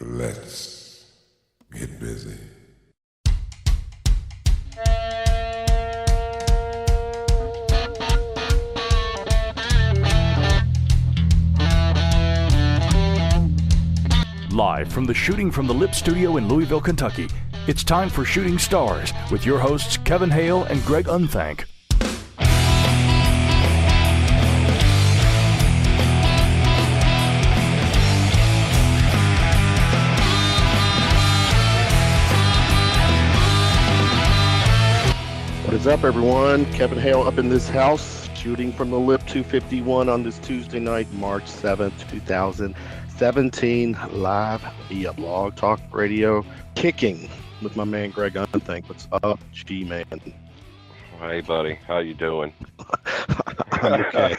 Let's get busy. Live from the Shooting from the Lip studio in Louisville, Kentucky, it's time for Shooting Stars with your hosts Kevin Hale and Greg Unthank. What is up, everyone? Kevin Hale up in this house, Shooting from the Lip 251 on this Tuesday night, March 7th, 2017, live via Blog Talk Radio, kicking with my man Greg Unthank. What's up, G-Man? Hey, buddy. How you doing? I'm okay.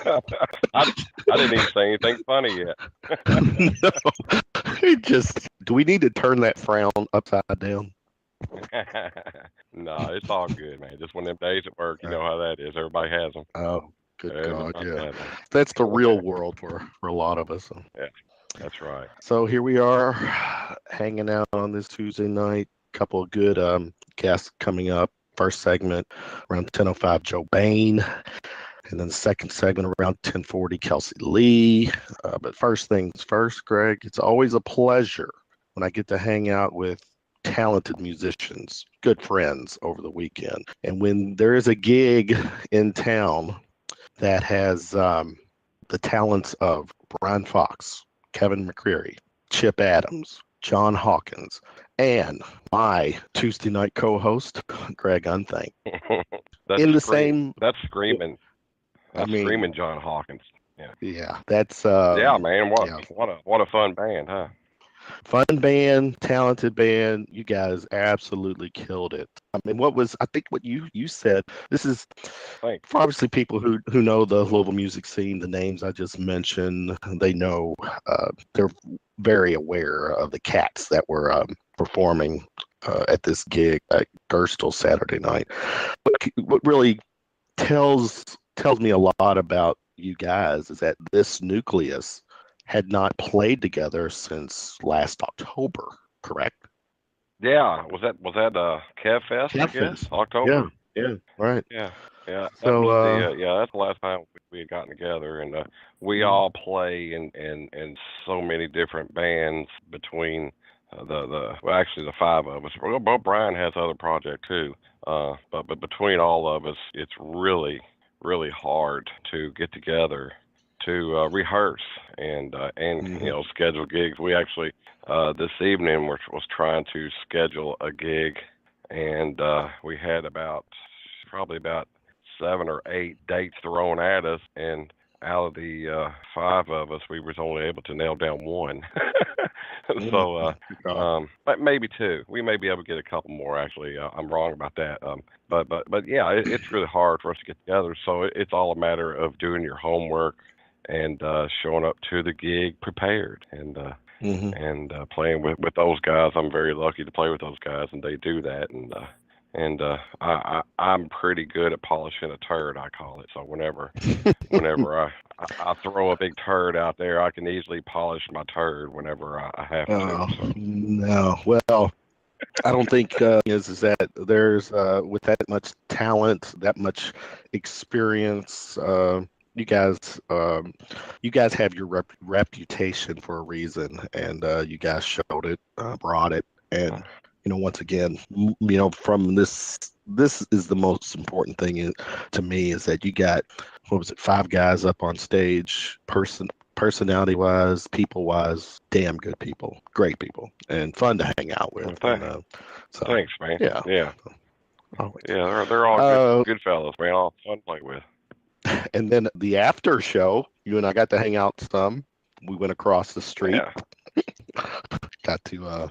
I didn't even say anything funny yet. No, do we need to turn that frown upside down? No, it's all good, man. Just one of them days at work, you know how that is. Everybody has them. Oh, good God, yeah. That's the real world for a lot of us. Yeah, that's right. So here we are, hanging out on this Tuesday night. Couple of good guests coming up. First segment around 10:05, Joe Bain. And then the second segment around 10:40, Kelsey Lee. But first things first, Greg, it's always a pleasure when I get to hang out with talented musicians, good friends over the weekend. And when there is a gig in town that has the talents of Brian Fox, Kevin McCreary, Chip Adams, John Hawkins, and my Tuesday night co-host, Greg Unthank. That's screaming. That's screaming John Hawkins. Yeah, that's yeah, man. What a fun band, huh? Fun band, talented band. You guys absolutely killed it. I mean, I think what you said, this is for obviously people who know the Louisville music scene, the names I just mentioned, they know, they're very aware of the cats that were performing at this gig at Gerstle Saturday night. What really tells me a lot about you guys is that this nucleus had not played together since last October, correct? Yeah. Was that Kev Fest? I guess October. Yeah, right. Yeah. So that's the last time we had gotten together, and we all play in so many different bands between the five of us. Well, Brian has other projects too, but between all of us, it's really hard to get together to rehearse and schedule gigs. We actually this evening was trying to schedule a gig, and we had probably about 7 or 8 dates thrown at us, and out of the 5 of us, we was only able to nail down 1. So but maybe 2. We may be able to get a couple more. Actually, I'm wrong about that. But yeah, it's really hard for us to get together. So it's all a matter of doing your homework and showing up to the gig prepared and playing with those guys. I'm very lucky to play with those guys, and they do that. And I'm pretty good at polishing a turd, I call it. So whenever I throw a big turd out there, I can easily polish my turd whenever I have to. So. No, well, I don't think is that there's with that much talent, that much experience. You guys have your reputation for a reason, and you guys showed it, brought it, and once again, from this is the most important thing to me is that you got 5 guys up on stage, personality wise, people wise, damn good people, great people, and fun to hang out with. Thanks, man. Yeah. Always. Yeah, they're all good fellas, man. All fun to play with. And then the after show, you and I got to hang out some. We went across the street. Yeah. Got to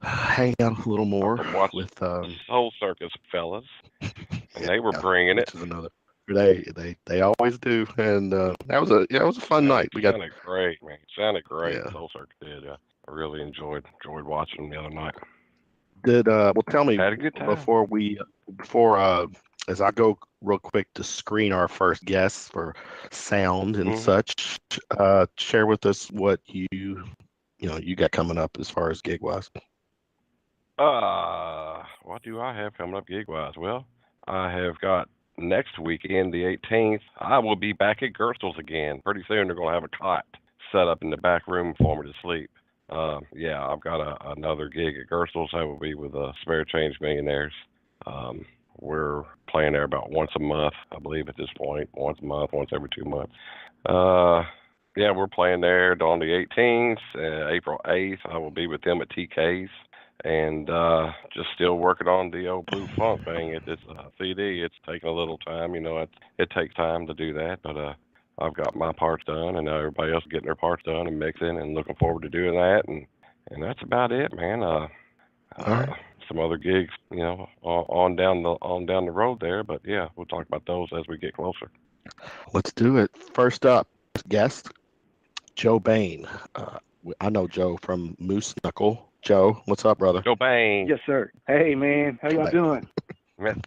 hang out a little more with Soul Circus fellas, and they were bringing it. Which is another. They always do, and that was a fun night. Sounded great, man. Sounded great. Yeah. Soul Circus did. I really enjoyed watching them the other night. Tell me, had a good time. before as I go real quick to screen our first guests for sound and such, share with us what you you got coming up as far as gig wise? What do I have coming up gig wise? Well, I have got next weekend, the 18th. I will be back at Gerstl's again. Pretty soon they're gonna have a cot set up in the back room for me to sleep. Yeah, I've got another gig at Gerstl's. I will be with Spare Change Millionaires. We're playing there about once a month, I believe, at this point. Once a month, once every 2 months. Yeah, we're playing there on the 18th. April 8th, I will be with them at TK's. And just still working on the old Blue Funk thing at this CD. It's taking a little time. It takes time to do that. But I've got my parts done, and everybody else is getting their parts done and mixing, and looking forward to doing that. And that's about it, man. All right. Some other gigs, on down the road there. But yeah, we'll talk about those as we get closer. Let's do it. First up, guest Joe Bain. I know Joe from Mooseknuckle. Joe, what's up, brother? Joe Bain. Yes, sir. Hey, man. How y'all doing? Good.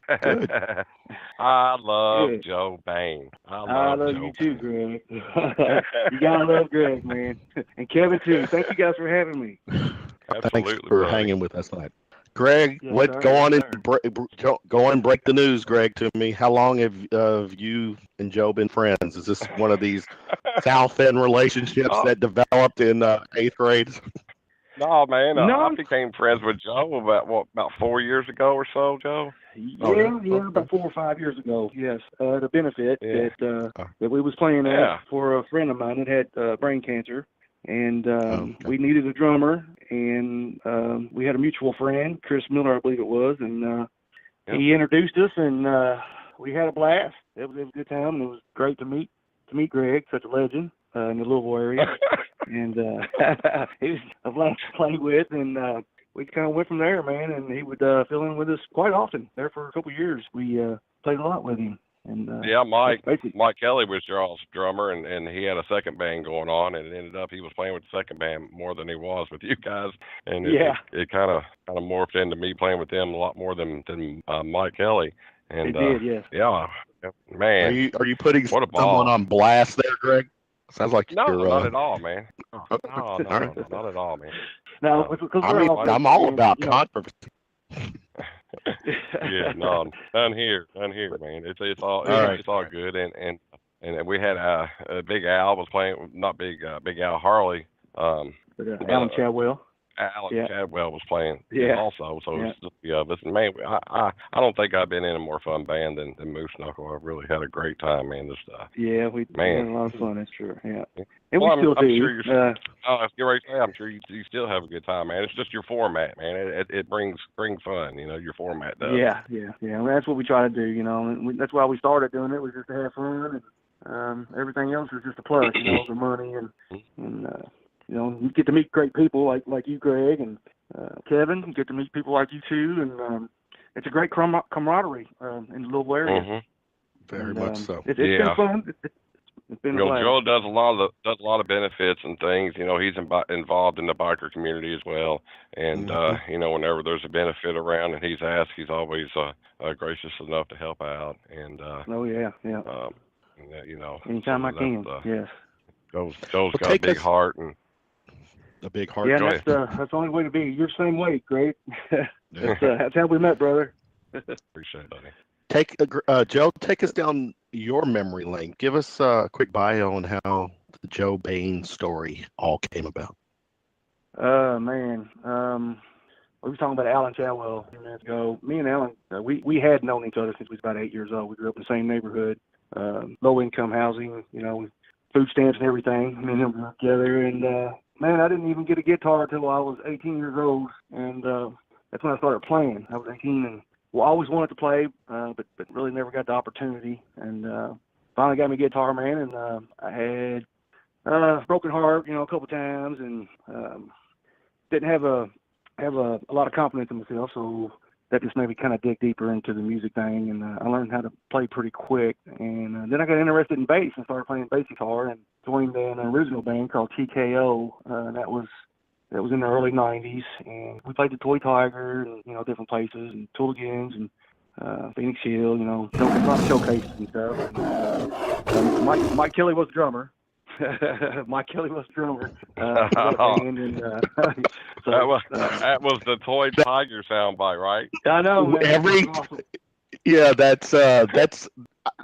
I love Good. Joe Bain. I love Joe you too, Greg. You gotta love Greg, man. And Kevin too. Thank you guys for having me. Thanks Absolutely, for buddy. hanging with us tonight. Greg, Yes, sir. go on Yes, and go on and break the news, Greg, to me. How long have you and Joe been friends? Is this one of these South End relationships that developed in 8th grade? No, man. No. I became friends with Joe about 4 years ago or so, Joe. Yeah, about 4 or 5 years ago. Yes, the benefit that we was playing at for a friend of mine that had brain cancer, and we needed a drummer, and we had a mutual friend, Chris Miller, I believe it was, and he introduced us, and we had a blast. It was a good time, and it was great to meet Greg, such a legend in the Louisville area. And he was a blast to play with, and we kind of went from there, man. And he would fill in with us quite often. There for a couple of years, we played a lot with him. And Mike Kelly was Jarl's drummer, and he had a second band going on, and it ended up he was playing with the second band more than he was with you guys. And it kind of morphed into me playing with them a lot more than Mike Kelly. And it did, yes. Yeah, man. Are you putting someone on blast there, Greg? Sounds like no, you're, not at all, man. No, right. not at all, man. No, I'm all about controversy. Yeah, no, none here, man. It's all good, and we had a Big Al was playing, not Big Al Harley, Alan Chadwell. Alan Chadwell was playing also, so it's just the of us. And man, I don't think I've been in a more fun band than Mooseknuckle. I've really had a great time, man. We had a lot of fun. That's true. Yeah, and well, we still I'm do. Sure I'm sure you still have a good time, man. It's just your format, man. It brings fun, your format does. Yeah. Well, that's what we try to do, and that's why we started doing it, was just to have fun, and everything else is just a plus, the money and you get to meet great people like you, Greg, and Kevin. You get to meet people like you too, and it's a great camaraderie in the Louisville area. Mm-hmm. Very much so. It's been fun. It's been Joe does a lot of benefits and things. He's involved in the biker community as well, and whenever there's a benefit around and he's asked, he's always gracious enough to help out. And anytime I can. Yes. Joe's got a big heart and. A big heart. Yeah, that's the only way to be. You're the same way, Greg. That's how we met, brother. Appreciate it, buddy. Joe, take us down your memory lane. Give us a quick bio on how the Joe Bain story all came about. Man. We were talking about Alan Chadwell a few minutes ago. Me and Alan, we had known each other since we was about 8 years old. We grew up in the same neighborhood, low-income housing, food stamps and everything. Me and him were together, and man, I didn't even get a guitar until I was 18 years old, and that's when I started playing. I was 18 and always wanted to play, but really never got the opportunity. And finally got me a guitar, man, and I had a broken heart, a couple times, and didn't have a lot of confidence in myself, so that just made me kind of dig deeper into the music thing, and I learned how to play pretty quick. And then I got interested in bass and started playing bass guitar and joined an original band called TKO. That was in the early 90s, and we played the Toy Tiger and, different places, and Tooligans and Phoenix Hill, a lot of showcases and stuff. And, Mike Kelly was the drummer. Mike Kelly was drummer. Band, and, so, that was the Toy Tiger soundbite, right? I know, man. Awesome. Yeah, that's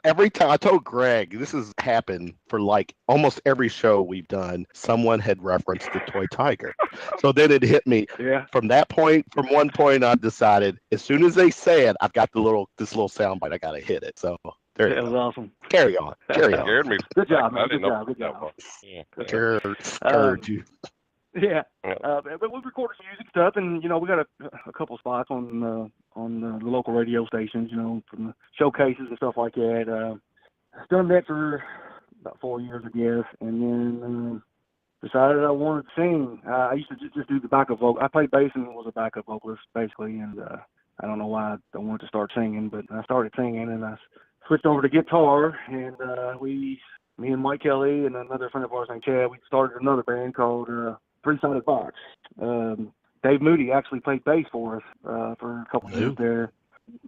every time. I told Greg this has happened for like almost every show we've done. Someone had referenced the Toy Tiger, so then it hit me. Yeah. From one point, I decided as soon as they say it, I've got this little soundbite. I got to hit it. So there you go. That was awesome. Carry on. Scared me. Good job, man. I didn't know Good job. Yeah. Scared you. Yeah, but we recorded some music stuff, and we got a couple spots on the local radio stations, from the showcases and stuff like that. I've done that for about 4 years, I guess, and then decided I wanted to sing. I used to just do the backup vocal. I played bass and was a backup vocalist basically, and I don't know why I wanted to start singing, but I started singing, and I switched over to guitar, and me and Mike Kelly and another friend of ours named Chad, we started another band called Three-Sided Box. Dave Moody actually played bass for us for a couple years there.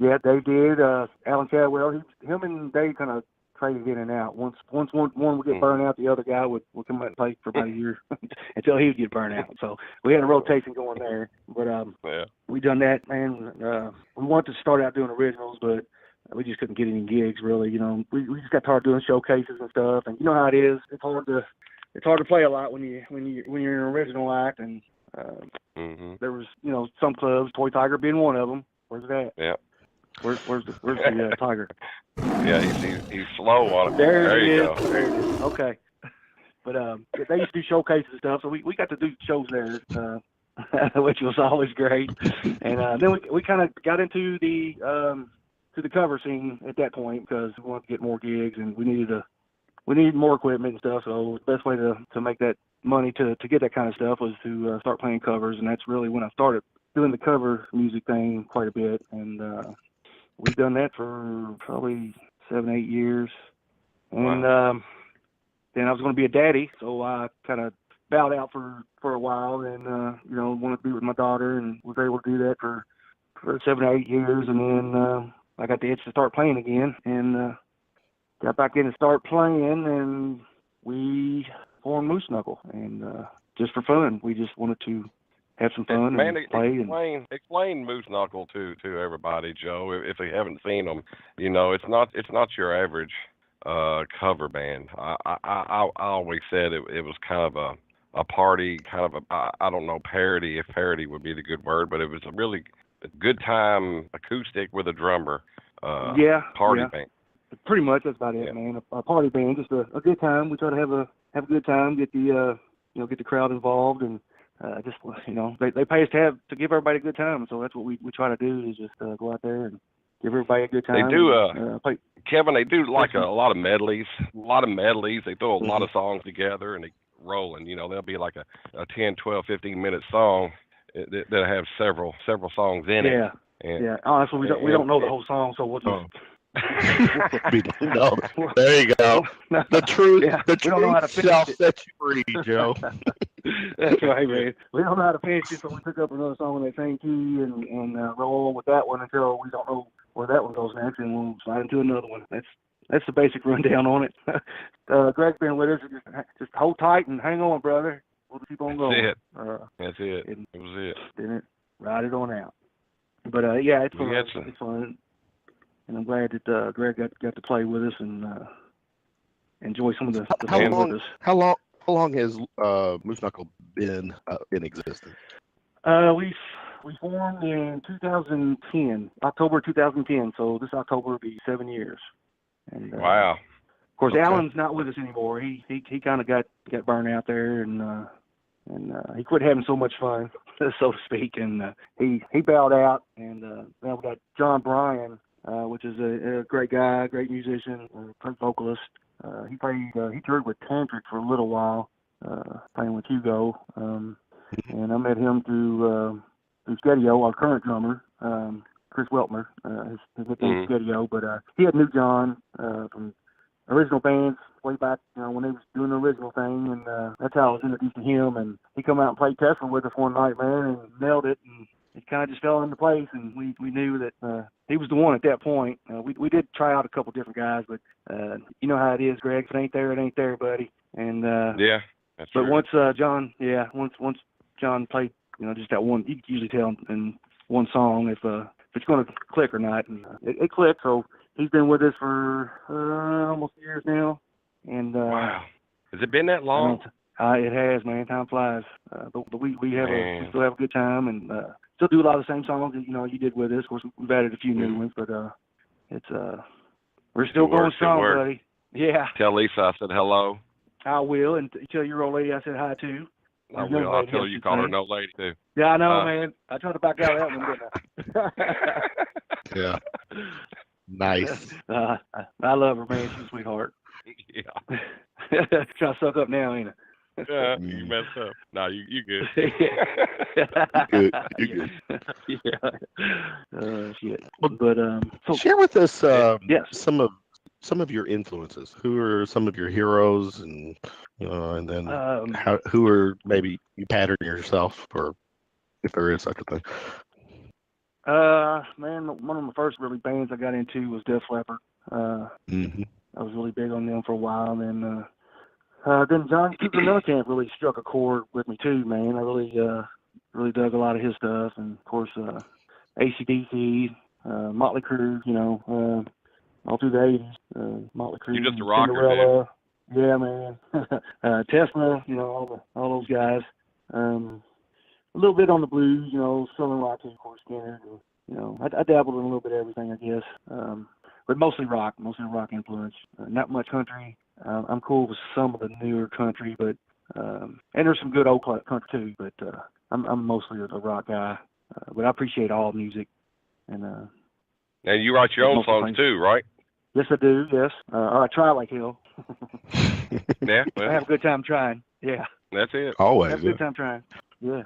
Yeah, Dave did. Alan Cadwell, him and Dave kind of traded in and out. Once one would get burned out, the other guy would come out and play for about a year until he would get burned out. So we had a rotation going there. But we done that, man. We wanted to start out doing originals, but we just couldn't get any gigs really. We just got tired doing showcases and stuff. And you know how it is. It's hard to play a lot when you're an original act, and there was some clubs, Toy Tiger being one of them. Where's it at? Yeah. Where's the Tiger? Yeah, he's slow on it. There you it go. is. There it is. Okay. But they used to do showcases and stuff, so we got to do shows there, which was always great. And then we kind of got into the cover scene at that point because we wanted to get more gigs, and we needed more equipment and stuff. So the best way to make that money to get that kind of stuff was to start playing covers, and that's really when I started doing the cover music thing quite a bit. And we've done that for probably 7-8 years. And then I was going to be a daddy, so I kind of bowed out for a while, and wanted to be with my daughter, and was able to do that for 7 or 8 years. And then I got the itch to start playing again, and got back in and start playing, and we formed Mooseknuckle, and just for fun, we just wanted to have some fun and play. Explain Mooseknuckle to everybody, Joe, if they haven't seen them. It's not your average cover band. I always said it was kind of a party, kind of I don't know, parody, if parody would be the good word, but it was a really good time acoustic with a drummer. Party band. Pretty much, that's about it, man. A party band, just a good time. We try to have a good time, get the get the crowd involved, and just they pay us to give everybody a good time. So that's what we try to do, is just go out there and give everybody a good time. They do, play. Kevin. They do like a lot of medleys. They throw a lot of songs together and they rolling. There'll be like a 10, 12, 15-minute song that'll have several songs in it. Yeah. Honestly, we don't know the whole song, so we'll just. No, there you go. The truth shall set you free, Joe. That's right, man. We don't know how to finish it, so we pick up another song in that same key and roll on with that one until we don't know where that one goes next, and we'll slide into another one. That's the basic rundown on it. Greg's been with us. Just hold tight and hang on, brother. We'll keep on going. That's it. That was it. Didn't it? Ride it on out. But it's fun. It's fun. And I'm glad that Greg got to play with us and enjoy some of the fun with us. How long has Mooseknuckle been in existence? We formed in 2010, October 2010. So this October will be 7 years. And, wow. Of course, Alan's not with us anymore. He kind of got burned out there, and he quit having so much fun, so to speak. And he bowed out. And now we got John Bryan, which is a great guy, great musician, great vocalist. He toured with Tantric for a little while, playing with Hugo. And I met him through Skedio, our current drummer, Chris Weltmer. His nickname is Skedio, but he had knew John from original bands way back, when they was doing the original thing, and that's how I was introduced to him. And he come out and played Tesla with us one night, man, and nailed it. And it kind of just fell into place, and we knew that he was the one at that point. We did try out a couple different guys, but you know how it is, Greg. If it ain't there, buddy. And yeah, that's but true. once once John played, just that one, you can usually tell in one song if it's going to click or not. And it clicked. So he's been with us for almost years now. And wow, has it been that long? It has, man. Time flies. But we still have a good time, and still do a lot of the same songs that you did with us. Of course, we've added a few new ones, but it's we're still going strong, buddy. Yeah. Tell Lisa I said hello. I will, and tell your old lady I said hi too. I will. I'll tell her you call her an old lady too. Yeah, I know, man. I tried to back out of that one, didn't I? Yeah. Nice. I love her, man. She's a sweetheart. Yeah. Trying to suck up now, ain't I? Yeah, you messed up. No, you good. You good. Yeah. Shit. But so share with us yes. some of your influences. Who are some of your heroes, and and then who are maybe you pattern yourself, or if there is such a thing. Man, one of the first really bands I got into was Def Leppard. I was really big on them for a while, and then John Cooper Mellencamp really struck a chord with me too, man. I really dug a lot of his stuff, and of course AC/DC, Motley Crue, all through the 80s. Motley Crue, you're just a rocker, Cinderella, dude. Yeah, man. Tesla, all those guys. A little bit on the blues, Southern rock, of course, Skinner. I dabbled in a little bit of everything, I guess. But mostly rock influence. Not much country. I'm cool with some of the newer country, but and there's some good old country too. But I'm mostly a rock guy. But I appreciate all music. And you write your own songs too, right? Yes, I do. Yes, or I try like hell. Yeah, well, I have a good time trying. Yeah, that's it. Always. I have a good time trying. Yeah.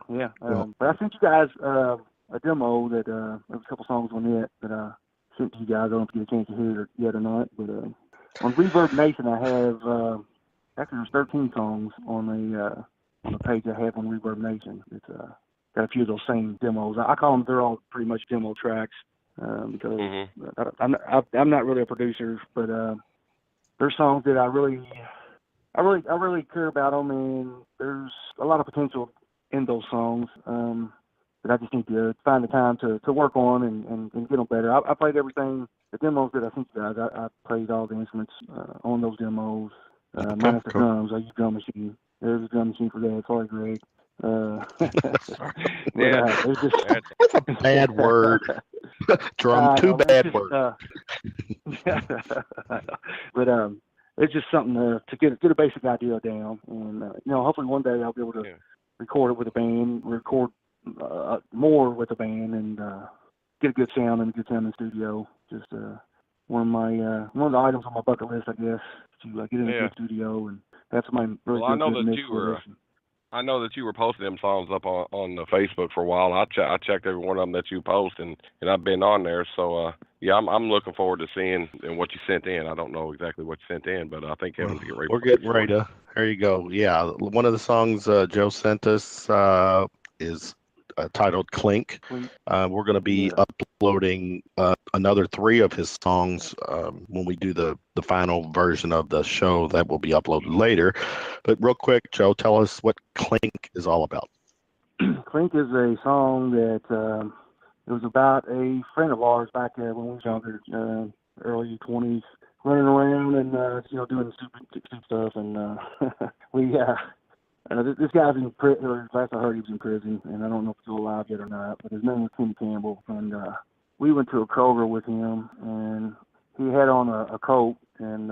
But I sent you guys a demo that there was a couple songs on it that I sent to you guys. I don't know if you get a chance to hear it yet or not, but on Reverb Nation I have actually there's 13 songs on the page I have on Reverb Nation. It's got a few of those same demos. I call them, they're all pretty much demo tracks because I'm not really a producer, but there's songs that I really care about them, and there's a lot of potential in those songs that I just need to find the time to work on and get them better. I played everything, the demos that I sent you guys. I played all the instruments on those demos, minus the drums. I use drum machine. There's a drum machine for that. Sorry, Greg. It's just that's a bad word. Drum, two bad words. But it's just something to get a basic idea down, and hopefully one day I'll be able to record it with a band, record more with a band, and get a good sound in the studio. Just one of the items on my bucket list, I guess, to get in a good studio and have somebody really good mix with us. I know that you were posting them songs up on the Facebook for a while. I checked every one of them that you post, and I've been on there. So I'm looking forward to seeing what you sent in. I don't know exactly what you sent in, but I think Kevin's getting ready. We're getting ready to. There you go. Yeah, one of the songs Joe sent us is titled Clink. We're going to be uploading another 3 of his songs when we do the final version of the show that will be uploaded later. But real quick, Joe, tell us what Clink is all about. Clink is a song that it was about a friend of ours back when we were younger, early 20s, running around and doing stupid stuff, and this guy's in prison, or last I heard he was in prison, and I don't know if he's still alive yet or not, but his name was Tim Campbell, and we went to a Kroger with him, and he had on a coat, and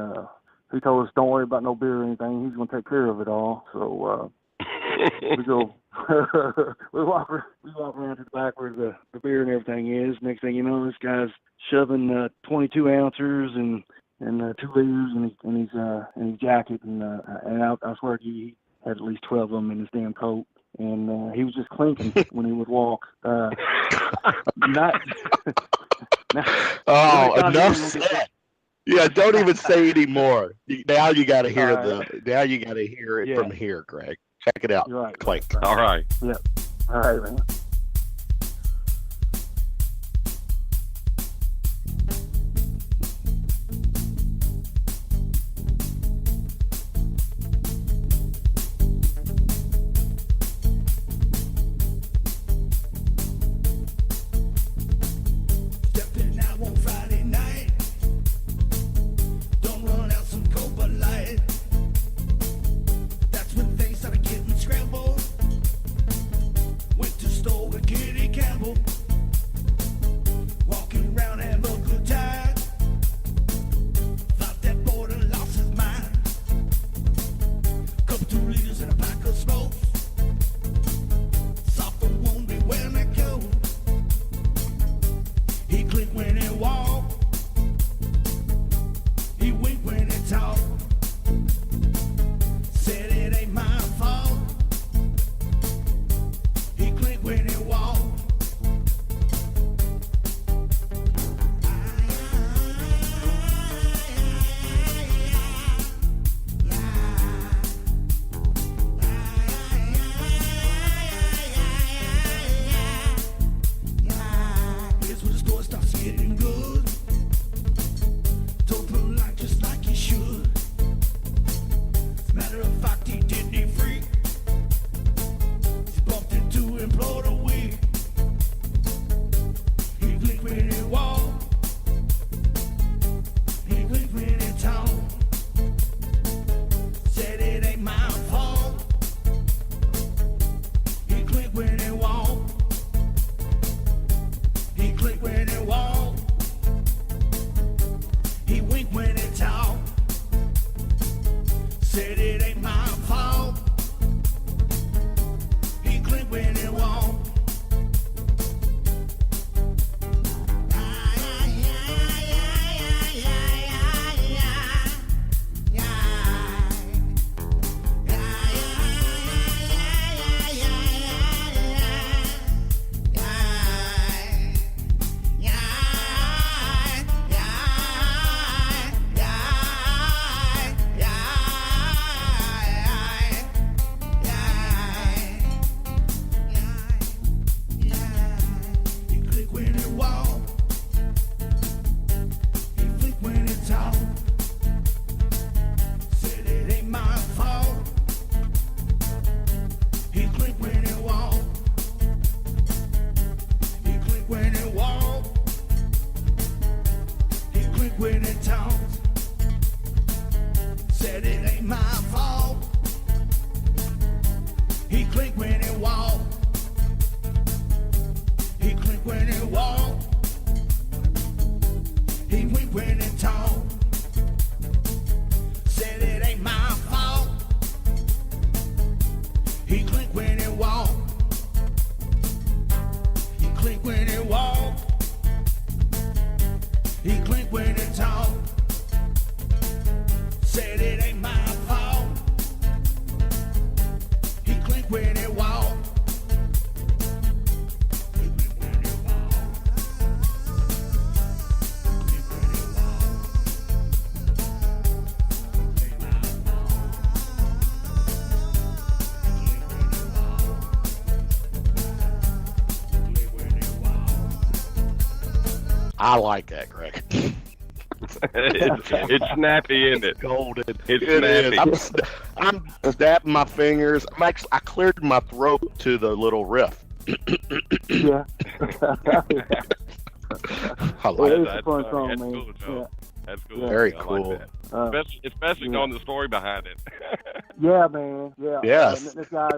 he told us, don't worry about no beer or anything, he's going to take care of it all. So we go, we walk around to the back where the beer and everything is. Next thing you know, this guy's shoving 22 ounces and 2 liters in his jacket, and I swear to you, he had at least 12 of them in his damn coat, and he was just clinking when he would walk. Enough said. Yeah, don't even say any more. Now you got to hear it from here, Greg. Check it out. Right. Clink. All right. Yep. All right, man. He clink when he walk. He wink when he talk. Said it ain't my fault. He clink when he walk. He clink when he walk. He clink when he talk. Said it ain't my fault. He clink when he walk. He clink when he walk. He clink when he walk. Ain't my fault. He clink when he walk. He clink when he walk. I like that, Greg. It's snappy, isn't it? Golden. It's It snappy. is. I'm snapping my fingers. I cleared my throat to the little riff. Yeah. I like It's that. a fun That's song, man. cool, Joe. Yeah. That's cool. Yeah. Very I like cool. that. Uh, Especially yeah. knowing the story behind it. Yeah, man. Yeah. Yes. This guy,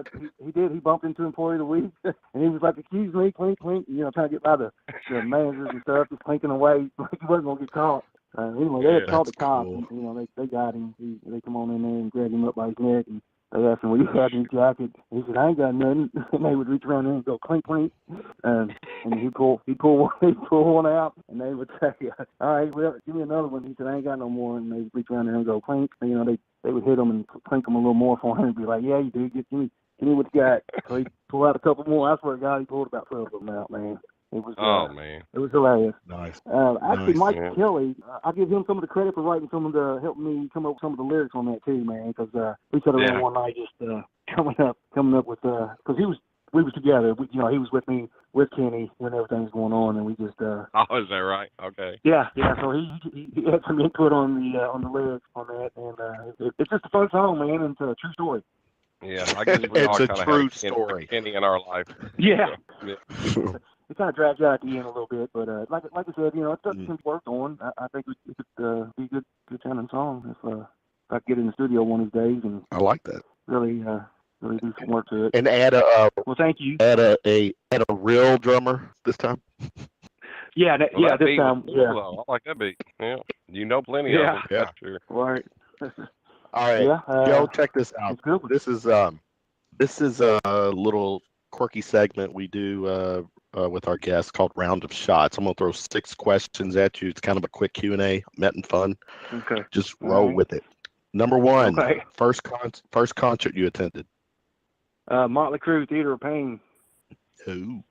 he bumped into Employee of the Week, and he was like, "Excuse me, clink, clink," trying to get by the managers and stuff, just clinking away like he wasn't gonna get caught. Anyway, they had called the That's cops, cool. and, they got him. They come on in there and grab him up by his neck, and they asked him, "Well, you have any jacket?" He said, "I ain't got nothing." And they would reach around there and go clink, clink, and he'd pull one out, and they would say, "All right, well, give me another one." He said, "I ain't got no more," and they would reach around there and go clink. And, they would hit him and clink him a little more for him and be like, "Yeah, you do. Give me what you got." So he pulled out a couple more. I swear to God, he pulled about 12 of them out, man. It was Man. It was hilarious. Nice. Actually, Nice, Mike man. Kelly, I give him some of the credit for writing some of the, helping me come up with some of the lyrics on that too, man. Because we sat around one night just coming up with because we was together. He was with me with Kenny when everything was going on, and we just Oh, is that right? Okay. yeah. So he had some input on the lyrics on that, and it's just a fun song, man. And it's a true story. Yeah, I guess we all It's a kind of true have story. Kenny in our life. Yeah. Yeah. It kind of drags out at the end a little bit, but like I said, it's something to work on. I think it could be a good sounding song if I could get in the studio one of these days and I like that. really do some work to it. And add Well, thank you. add a real drummer this time. Yeah, Well, that this beat was time, cool, yeah. though. I like that beat. Yeah. You know plenty Yeah. of it. Yeah. That's sure. Right. All right, Yeah, Joe, check this out. it's good. This is a little quirky segment we do with our guests called Round of Shots. I'm gonna throw 6 questions at you. It's kind of a quick Q&A, meant and fun. Okay. Just roll right. with it. Number 1, Okay. first concert you attended. Motley Crue, Theater of Pain. Ooh.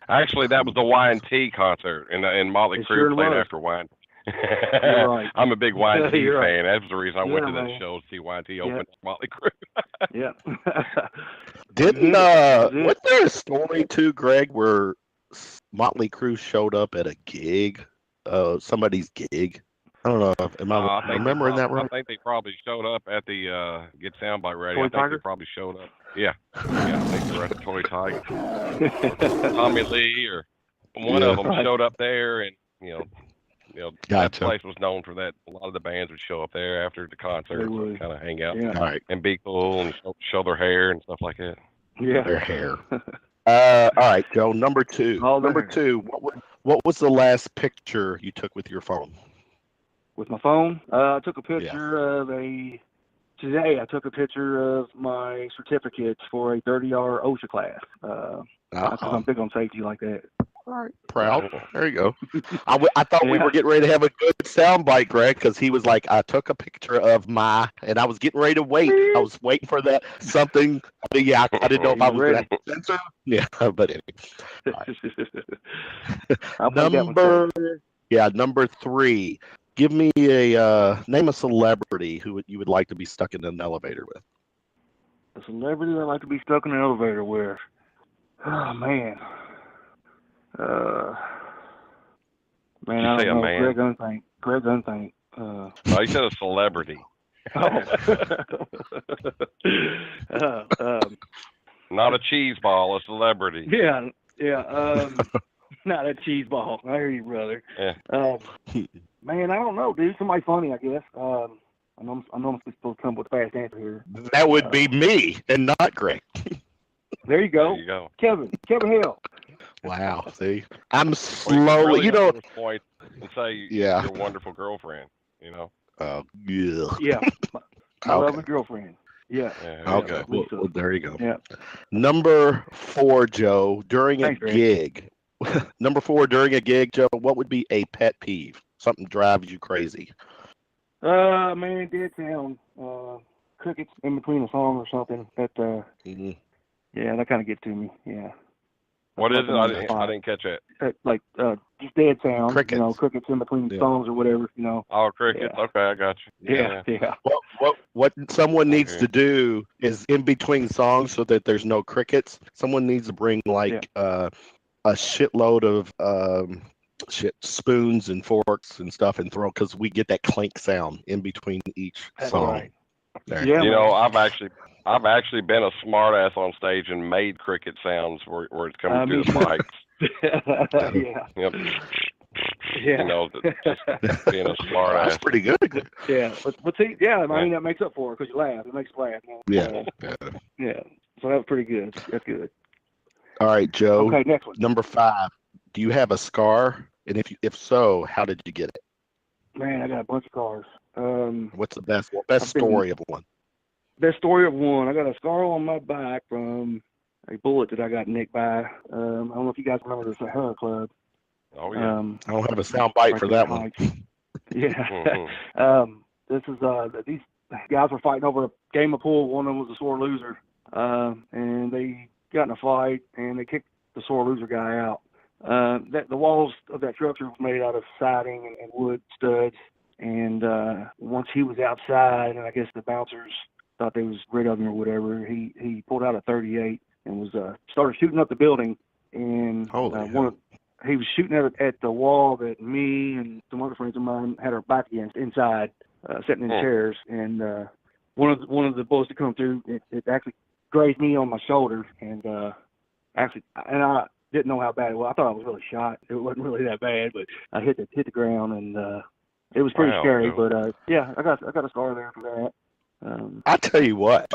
Actually, that was the Y&T concert, and Motley It Crue sure played was. after Y&T. You're right. I'm a big Y&T You're right. fan. That's the reason I went Yeah, to that man. show to see Y&T Yeah. open Motley Crue. Yeah. Didn't That's it. wasn't there a story too, Greg, where Motley Crue showed up at a gig, somebody's gig? I don't know. Am I remembering that I right? think they probably showed up at the Get Soundbite ready. Toy I think Tiger? they probably showed up. Yeah. I think they were at the Toy Tiger. Tommy Lee or one of them Right. showed up there, and that Gotcha. place was known for that. A lot of the bands would show up there after the concert, They and would. kind of hang out Yeah. All right, and be cool and show their hair and stuff like that. Yeah. their hair. All right, Joe. Number 2. All Number there. 2. What was the last picture you took with your phone? With my phone, I took a picture today I took a picture of my certificate for a 30-hour OSHA class. Because I'm big on safety like that. All right, proud. There you go. I thought we Yeah. were getting ready to have a good soundbite, Greg, because he was like, I took a picture of and I was getting ready to wait. I was waiting for that something. Yeah, I didn't know if I was going to censor. Yeah, but anyway. I'll play that one safe. Number 3. Give me name a celebrity who you would like to be stuck in an elevator with. A celebrity I'd like to be stuck in an elevator with. Oh, man. Man, I say don't a know. man? Greg Unthank. Oh, you said a celebrity. Not a cheese ball, a celebrity. Yeah. Not a cheese ball. I hear you, brother. Yeah. Man, I don't know, dude. Somebody funny, I guess. I know I'm supposed to come with a fast answer here. That would be me and not Greg. There you go. There you go. Kevin Hale. Wow. See, I'm Well, you slowly, really you know. just point and say Yeah. your wonderful girlfriend. You know. Yeah. Yeah, my Okay. lovely girlfriend. Yeah. Yeah. Yeah, Okay. Well, Lisa. there you go. Yeah. Number 4, Joe, during a Thanks, Greg. gig. Number 4, during a gig, Joe, what would be a pet peeve? Something drives you crazy. Man, dead sound. Crickets in between a song or something. That Mhm. yeah, that kind of gets to me. Yeah. What is it? I Spot. didn't catch it. Like just dead sound. Crickets. You know, crickets in between Yeah. songs or whatever. You know. Oh, crickets. Yeah. Okay, I got you. Yeah. What someone needs Okay. to do is in between songs so that there's no crickets. Someone needs to bring like a shitload of spoons and forks and stuff and throw because we get that clink sound in between each That's song. right. There. Yeah. You know, man. I've actually been a smartass on stage and made cricket sounds where it's coming through the mics. Yeah. Yep. Yeah. You know, just being a smartass. That's pretty good. Yeah. But see, yeah, I mean that makes up for it because you laugh. It makes you laugh. You know? Yeah. Yeah. So that was pretty good. That's good. All right, Joe. Okay, next one. Number 5. Do you have a scar? And if so, how did you get it? Man, I got a bunch of cars. What's the best I've been- story of one? Best story of one. I got a scar on my back from a bullet that I got nicked by. I don't know if you guys remember the Sahara Club. Oh yeah. I don't have a sound bite for that one. Yeah. Mhm. This is these guys were fighting over a game of pool. One of them was a sore loser, and they got in a fight and they kicked the sore loser guy out. The walls of that structure was made out of siding and wood studs. And once he was outside, and I guess the bouncers thought they was rid of him or whatever, he pulled out a 38 and was started shooting up the building. And he was shooting at the wall that me and some other friends of mine had our back against inside, sitting in chairs. And one of the bullets that come through, it actually grazed me on my shoulder, and I didn't know how bad it was. I thought I was really shot. It wasn't really that bad, but I hit the ground, and it was pretty scary. Dude. But yeah, I got a scar there for that. I tell you what,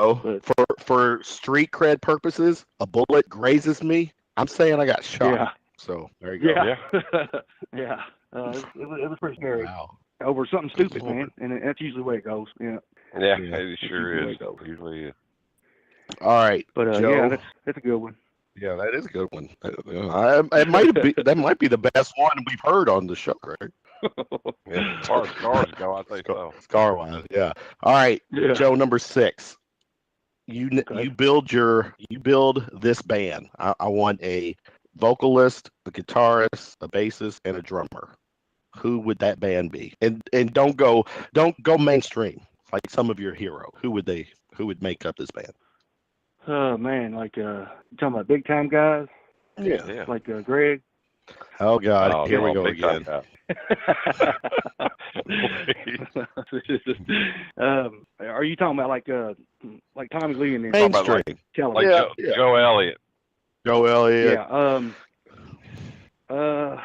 for street cred purposes, a bullet grazes me. I'm saying I got shot. Yeah. So there you go. Yeah. Yeah. It was pretty scary. Wow. Over something stupid, man, and that's usually the way it goes. Yeah. Yeah, Yeah. it sure is. Usually is. All right, But Joe. yeah, that's a good one. Yeah, that is a good one. It that might be the best one we've heard on the show, Greg. Yeah, as far as scars go, I think so. Scar wise, yeah. All right, Yeah. Joe, number 6. You build this band. I want a vocalist, a guitarist, a bassist, and a drummer. Who would that band be? And don't go mainstream like some of your heroes. Who would make up this band? Oh man, like you talking about big time guys? Yeah. Like Greg. Oh God, Oh, here we no, go big time again. guy. Are you talking about like Tommy Lee and them? Mainstream. Kelly? Like Yeah. Joe Elliott. Joe Elliott. Yeah.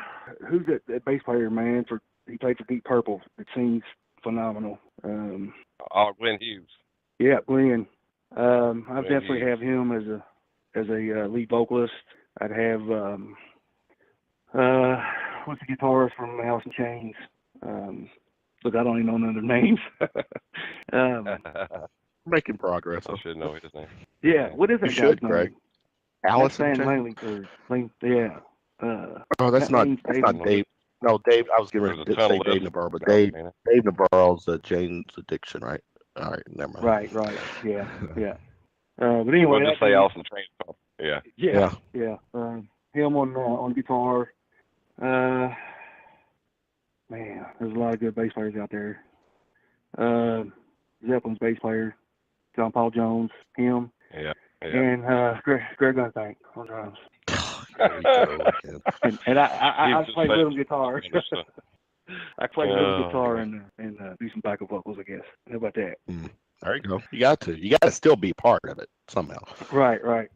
Who's that bass player, man? He played for Deep Purple. It seems phenomenal. Glenn Hughes. Yeah, Glenn. I Glenn definitely Hughes. have him as a lead vocalist. I'd have what's the guitarist from Alice in Chains? Look, I don't even know none of their names. Making progress. I should know his name. Yeah, what is that You guy's should, name? Greg. Alice in That's Chains? Langley. Yeah. Oh, that's that not name's Dave. No, Dave. I was getting There's ready a to ton say of Dave listeners. Navarro, but Oh, Dave man. Navarro's Jane's Addiction, right? All right, never mind. Right. Yeah. But anyway, We'll just say Alice in Chains. Yeah. Yeah. Him on guitar. Man, there's a lot of good bass players out there. Zeppelin's bass player, John Paul Jones, him, Yeah. and Greg Unthank on drums. There we go again. And I He's play just rhythm guitar. Understood. I play rhythm Oh, guitar man. and do some backup vocals, I guess. How about that? There you go. You got to still be part of it somehow. Right.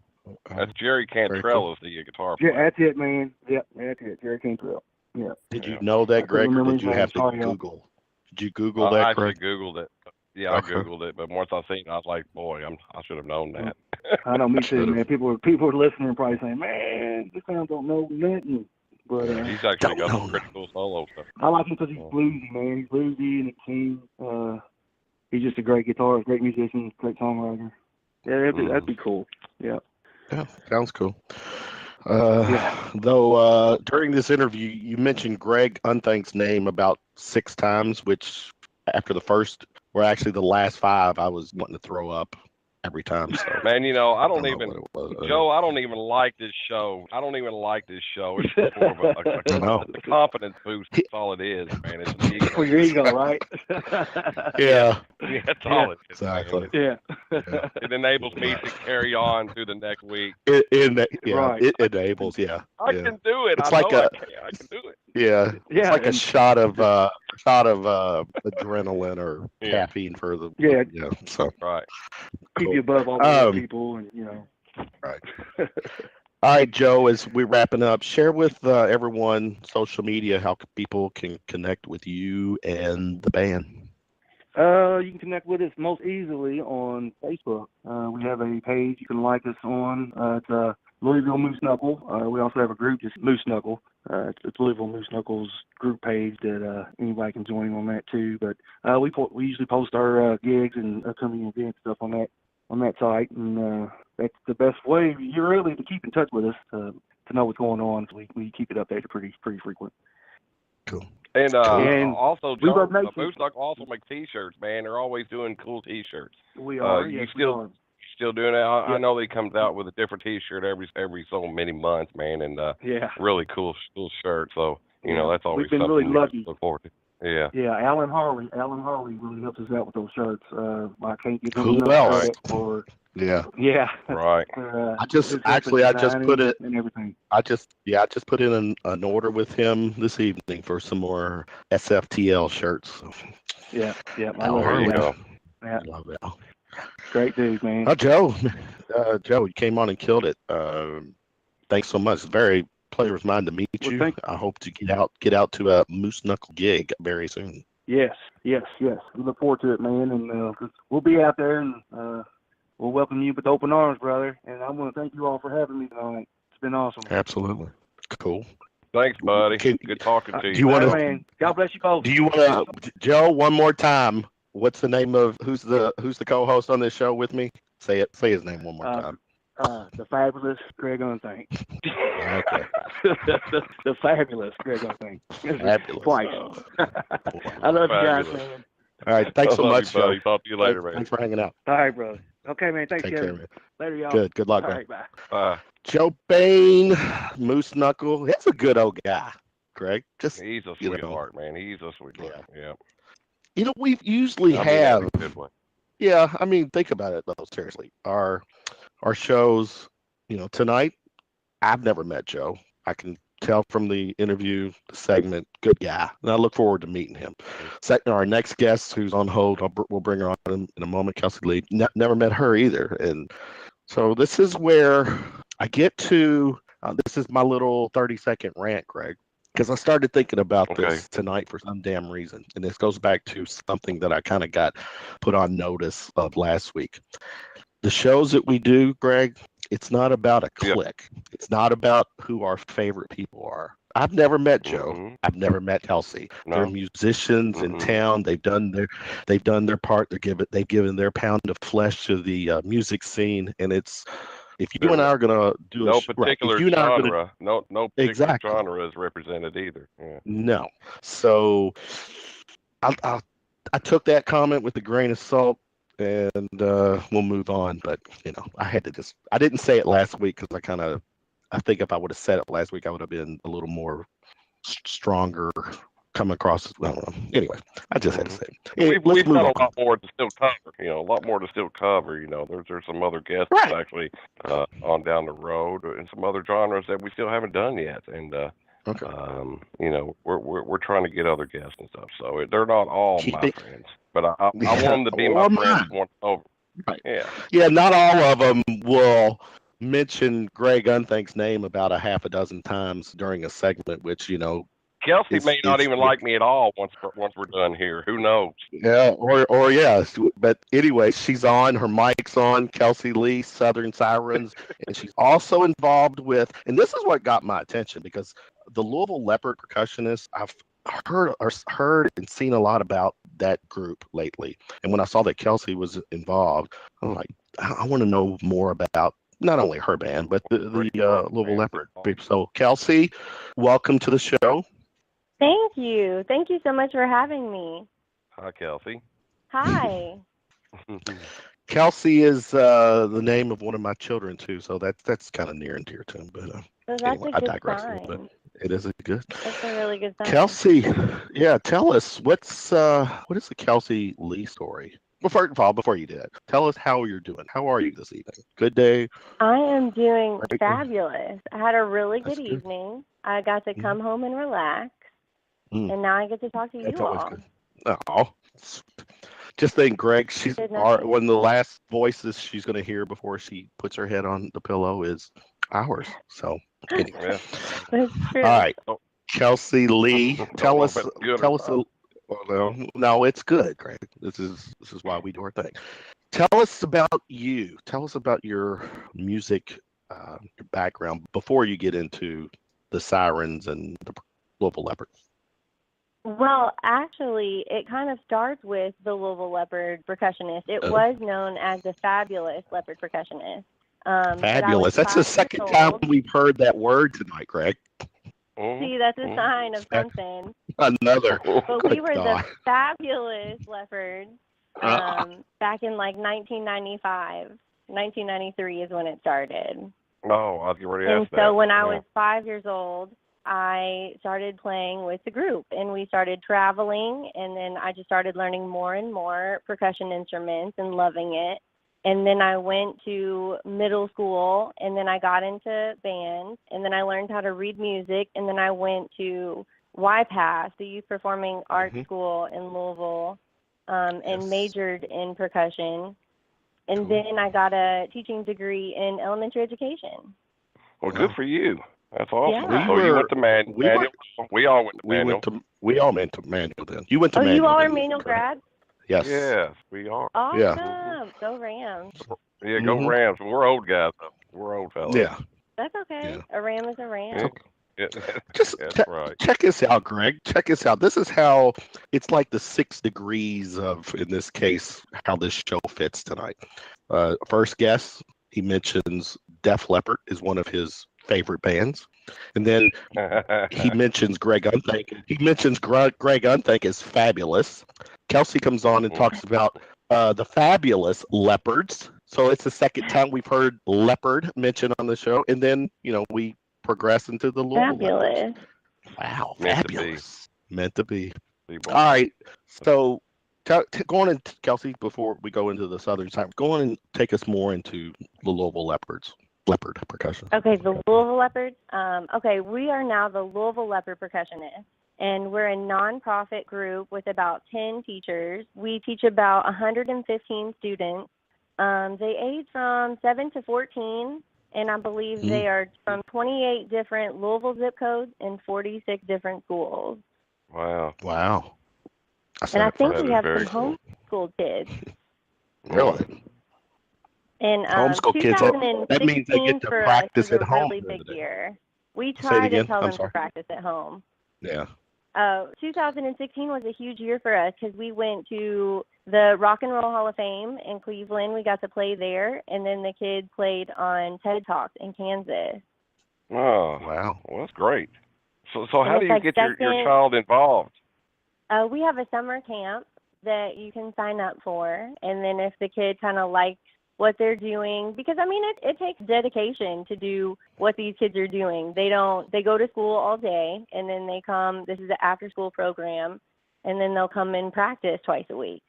That's Jerry Very Cantrell is the guitar Yeah, player. that's it, man. Yep, that's it. Jerry Cantrell. Yeah. Did you Yeah. know I that, couldn't Greg, or remember did his you name. have to Sorry, y'all. Google? Did you Google I that, actually Greg? Googled it. Yeah, I Okay. googled it, but once I seen it, I was like, boy, I should have known that. I know, me too, Should've. man. People are listening and probably saying, man, this sound don't know nothing. But He's actually Don't got know some pretty cool solo stuff. I like him because he's Yeah. bluesy, man. He's bluesy and a king. He's just a great guitarist, great musician, great songwriter. Yeah, that'd be cool. Yeah. Yeah, sounds cool. Yeah. Though during this interview, you mentioned Greg Unthank's name about 6 times, which after the first, or actually the last 5, I was wanting to throw up every time. So Man, I I don't don't know even, what it was. Joe, I don't even like this show. I don't even like this show. It's more of I know. a confidence boost. That's all it is, man. It's an ego. For your ego, right? Yeah, Yeah, that's all it is. exactly. Man. Yeah. It enables me to carry on through the next week. Right. Right. It enables. Yeah, I yeah. can do it. It's I like know a- I can do it. Yeah, Yeah, it's like a and- shot of adrenaline or Yeah. caffeine for the Yeah. So Right. Keep cool. you above all the other people, and Right. All right, Joe. As we're wrapping up, share with everyone social media how people can connect with you and the band. You can connect with us most easily on Facebook. We have a page you can like us on. It's Louisville Mooseknuckle. We also have a group, just Mooseknuckle. It's Louisville Mooseknuckle's group page that anybody can join on that too. But we usually post our gigs and upcoming events stuff on that site, and that's the best way really to keep in touch with us to know what's going on. So we keep it updated pretty frequent. Cool. And And also, we Joe, love Nation. Mooseknuckle also make T-shirts, man. They're always doing cool T-shirts. We are. you Yes, still- we are. Still doing that? I Yeah. know they comes out with a different T-shirt every so many months, man, and Yeah. really cool shirt. So Yeah. that's always We've been something really to lucky. look forward to. Yeah. Yeah, Alan Harley really helps us out with those shirts. I can't give him Who enough else? credit for Yeah. Right. I just his put it. and everything. I just put in an order with him this evening for some more SFTL shirts. Yeah, I Al love There you it. go. Yeah, I love it. great dude, man. Oh, Joe, Joe, you came on and killed it. Thanks so much. It's very pleasure of mine to meet Well, you. thank- I hope to get out to a Mooseknuckle gig very soon. Yes. We look forward to it, man, and we'll be out there, and we'll welcome you with open arms, brother. And I want to thank you all for having me tonight. It's been awesome. Absolutely. Cool. Thanks, buddy. Can- Good talking to do you. you wanna- All right, man. God bless you both. Do you want to, Joe, one more time? What's the name of who's the co-host on this show with me? Say his name one more time. The fabulous Greg Unthank. Okay. the fabulous Greg Unthank. Fabulous. Twice. I love you guys, Fabulous. man. All right. Thanks I so love much, you, buddy. Joe. Talk to you later, man. Thanks for hanging out. All right, brother. Okay, man. Thanks, Take Kevin. care, man. Later, y'all. Good luck, All man. right, bye. Bye. Joe Bain, Mooseknuckle. He's a good old guy, Greg. Just He's a you know. sweetheart, man. He's a sweetheart. Yeah. we usually I mean that have. in a good way. Yeah, I mean, think about it though. Seriously, our shows. Tonight, I've never met Joe. I can tell from the interview, the segment, good guy, and I look forward to meeting him. Our next guest, who's on hold, we'll bring her on in a moment. Kelsey Lee, never met her either, and so this is where I get to. This is my little 30-second rant, Greg, because I started thinking about this tonight for some damn reason, and this goes back to something that I kind of got put on notice of last week. The shows that we do, Greg, it's not about a clique. It's not about who our favorite people are. I've never met Joe. Mhm. I've never met Kelsey. No. They're musicians in Mhm. town. They've done their part. They've given their pound of flesh to the music scene, and it's. If you and I are gonna do No if particular you and I are gonna- genre. No particular Exactly. genre is represented either. Yeah. No. So I took that comment with a grain of salt, and we'll move on. But I had to I didn't say it last week because I think if I would have said it last week, I would have been a little more stronger, come across. I don't know. Anyway, I just had to say it. Anyway, let's We've move got on. a lot more to still cover. A lot more to still cover. There's some other guests Right. actually on down the road, and some other genres that we still haven't done yet. And Okay. we're trying to get other guests and stuff. So they're not all Keep my it- friends, but I want them to be Or my friends mine. once over. Right. Yeah. Yeah, not all of them will mention Greg Unthank's name about a half a dozen times during a segment, which Kelsey It's may not it's even like me at all once we're done here. Who knows? yeah, or yeah. But anyway, she's on. Her mic's on. Kelsey Lee, Southern Sirens, and she's also involved with. And this is what got my attention because the Louisville Leopard percussionists. I've heard and seen a lot about that group lately. And when I saw that Kelsey was involved, I'm like, I want to know more about not only her band but the Louisville Leopard. So Kelsey, welcome to the show. Thank you. Thank you so much for having me. Hi, Kelsey. Hi. Kelsey is the name of one of my children too, so that's kind of near and dear to him. But So that's anyway, a I good digress a little bit. sign. It is a good. That's a really good sign. Kelsey, yeah, tell us what is the Kelsey Lee story? Well, first of all, before you do that, tell us how you're doing. How are you this evening? Good day. I am doing Great. fabulous. I had a really That's good good. evening. I got to come home and relax, and now I get to talk to That's you always all. good. Oh, just think, Greg. She's Good one night. of the last voices she's going to hear before she puts her head on the pillow is ours. So anyway, Yeah. That's true. all right, Kelsey Lee, Don't tell know us. if it's good or Tell us. not. Well, no, it's good, Greg. This is why we do our thing. Tell us about you. Tell us about your music, your background before you get into the Sirens and the Louisville Leopards. Well, actually, it kind of starts with the Louisville Leopard percussionist. It Oh. was known as the Fabulous Leopard Percussionist. But I was Fabulous. That's the 5 years second time old. we've heard that word tonight, Greg. See, that's a sign of something. Another. But we Good were God. the Fabulous Leopards back in like 1995. 1993 is when it started. No, I've already And asked that. so when I Yeah. was 5 years old, I started playing with the group, and we started traveling, and then I just started learning more and more percussion instruments and loving it. And then I went to middle school, and then I got into band, and then I learned how to read music, and then I went to YPAS, the Youth Performing Arts School in Louisville, and Yes. majored in percussion. And Cool. then I got a teaching degree in elementary education. Well, good for you. That's awesome. Yeah. So you went to Manual. We all went to Manual. We all went to Manual then. You went to Oh, Manual. you all are didn't you, Manual Greg? grads? Yes. Yes, we are. Awesome. Go Rams. Yeah, go Mhm. Rams. We're old guys, though. We're old fellas. Yeah. That's okay. Yeah. A Ram is a Ram. Yeah. Yeah. Just That's right. check this out, Greg. Check this out. This is how it's like the 6 degrees of, in this case, how this show fits tonight. First guest, he mentions Def Leppard is one of his favorite bands. And then he mentions Greg Unthank. He mentions Greg Unthank is fabulous. Kelsey comes on and talks about the Fabulous Leopards. So it's the second time we've heard Leopard mentioned on the show. And then, we progress into the Louisville Leopards. Fabulous. Wow, Meant to be. fabulous. Meant to be. People. All right. So go on and Kelsey, before we go into the Southern side, go on and take us more into the Louisville Leopards. Leopard percussion. Okay, the Louisville Leopards. Okay, we are now the Louisville Leopard Percussionists, and we're a nonprofit group with about 10 teachers. We teach about 115 students. They age from 7 to 14, and I believe they are from 28 different Louisville zip codes and 46 different schools. Wow. Wow. And I think That we is have very some homeschooled kids. Really? And Homeschool kids, that means they get to 2016 for us practice was at a home really during big the day. year. We Say it try to again? tell I'm them sorry. to practice at home. Yeah. 2016 was a huge year for us because we went to the Rock and Roll Hall of Fame in Cleveland. We got to play there, and then the kids played on TED Talks in Kansas. Oh, Wow. well, that's great. So And how do it's you like get your second- child involved? We have a summer camp that you can sign up for, and then if the kid kind of likes what they're doing, because I mean it takes dedication to do what these kids are doing. They go to school all day, and then they come. This is an after school program, and then they'll come and practice twice a week.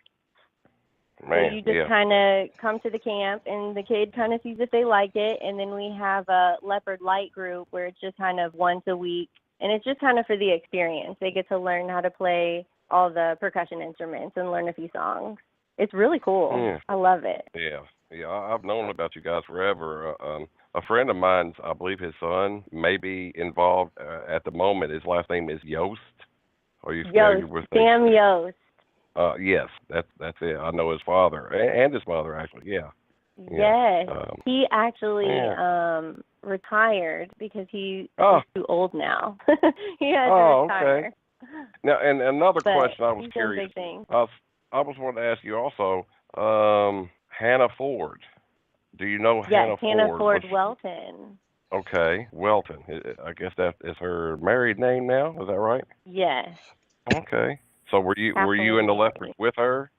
Man, So you just yeah. kind of come to the camp, and the kid kind of sees if they like it, and then we have a Leopard Light group where it's just kind of once a week, and it's just kind of for the experience. They get to learn how to play all the percussion instruments and learn a few songs. It's really cool. Yeah. I love it. Yeah, I've known about you guys forever. a friend of mine's, I believe his son may be involved at the moment. His last name is Yost. Are you familiar Yost, with Sam Yost. Yes, that's it. I know his father and his mother actually. Yeah. Yes. Um, He actually yeah. retired because he's Oh. too old now. He had to Oh, retire. okay. Now, and another But question I was he's doing curious. big things. I was wanting to ask you also, Hannah Ford. Do you know Yes, Hannah Ford? Ford Welton. Okay, Welton. I guess that is her married name now. Is that right? Yes. Okay. So were you Happily in the married. Leopard with her?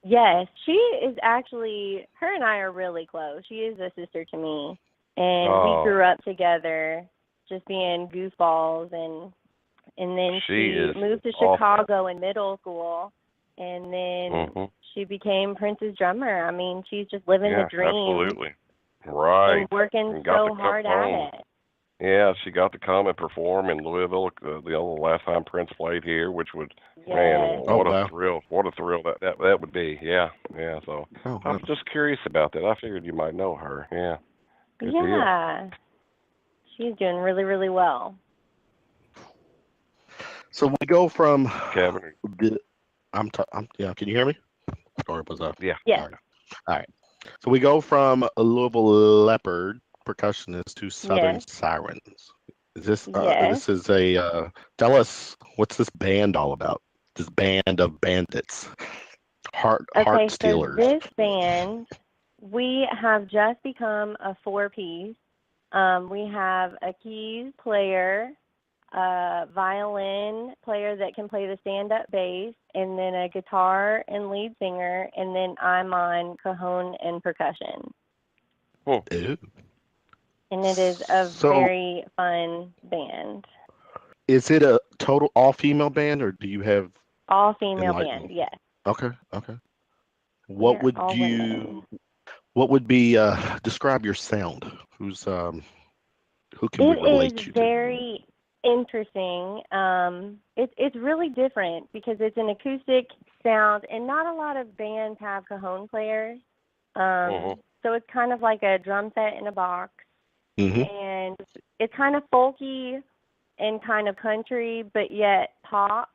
Yes, she is actually, her and I are really close. She is a sister to me. And we grew up together just being goofballs. And then She is moved to awesome. Chicago in middle school. And then she became Prince's drummer. I mean, she's just living the dream. Absolutely. Right. And working And got so to come hard home. at it. Yeah, she got to come and perform in Louisville the last time Prince played here, which was man, Yes. what Oh, a wow. thrill! What a thrill that would be. Yeah, yeah. So Oh, I was just curious about that. I figured you might know her. Yeah. Good deal. Yeah. She's doing really, really well. So we go from Kevin. yeah. Can you hear me? Sorry, was that? Yeah. Yes. All right. So we go from a Louisville Leopard percussionist to Southern Yes. Sirens. Is this Yes. this is a tell us what's this band all about? This band of bandits, heart Okay, so stealers. this band, we have just become a 4-piece. We have a keys player, a violin player that can play the stand-up bass, and then a guitar and lead singer, and then I'm on cajon and percussion. Ew. And it is a very fun band. Is it a total all-female band, or do you have All-female band, yes. Okay. What would all women. what would be describe your sound? Who can we relate It you is to? very interesting. It's really different because it's an acoustic sound, and not a lot of bands have cajon players. So it's kind of like a drum set in a box, and it's kind of folky and kind of country, but yet pop.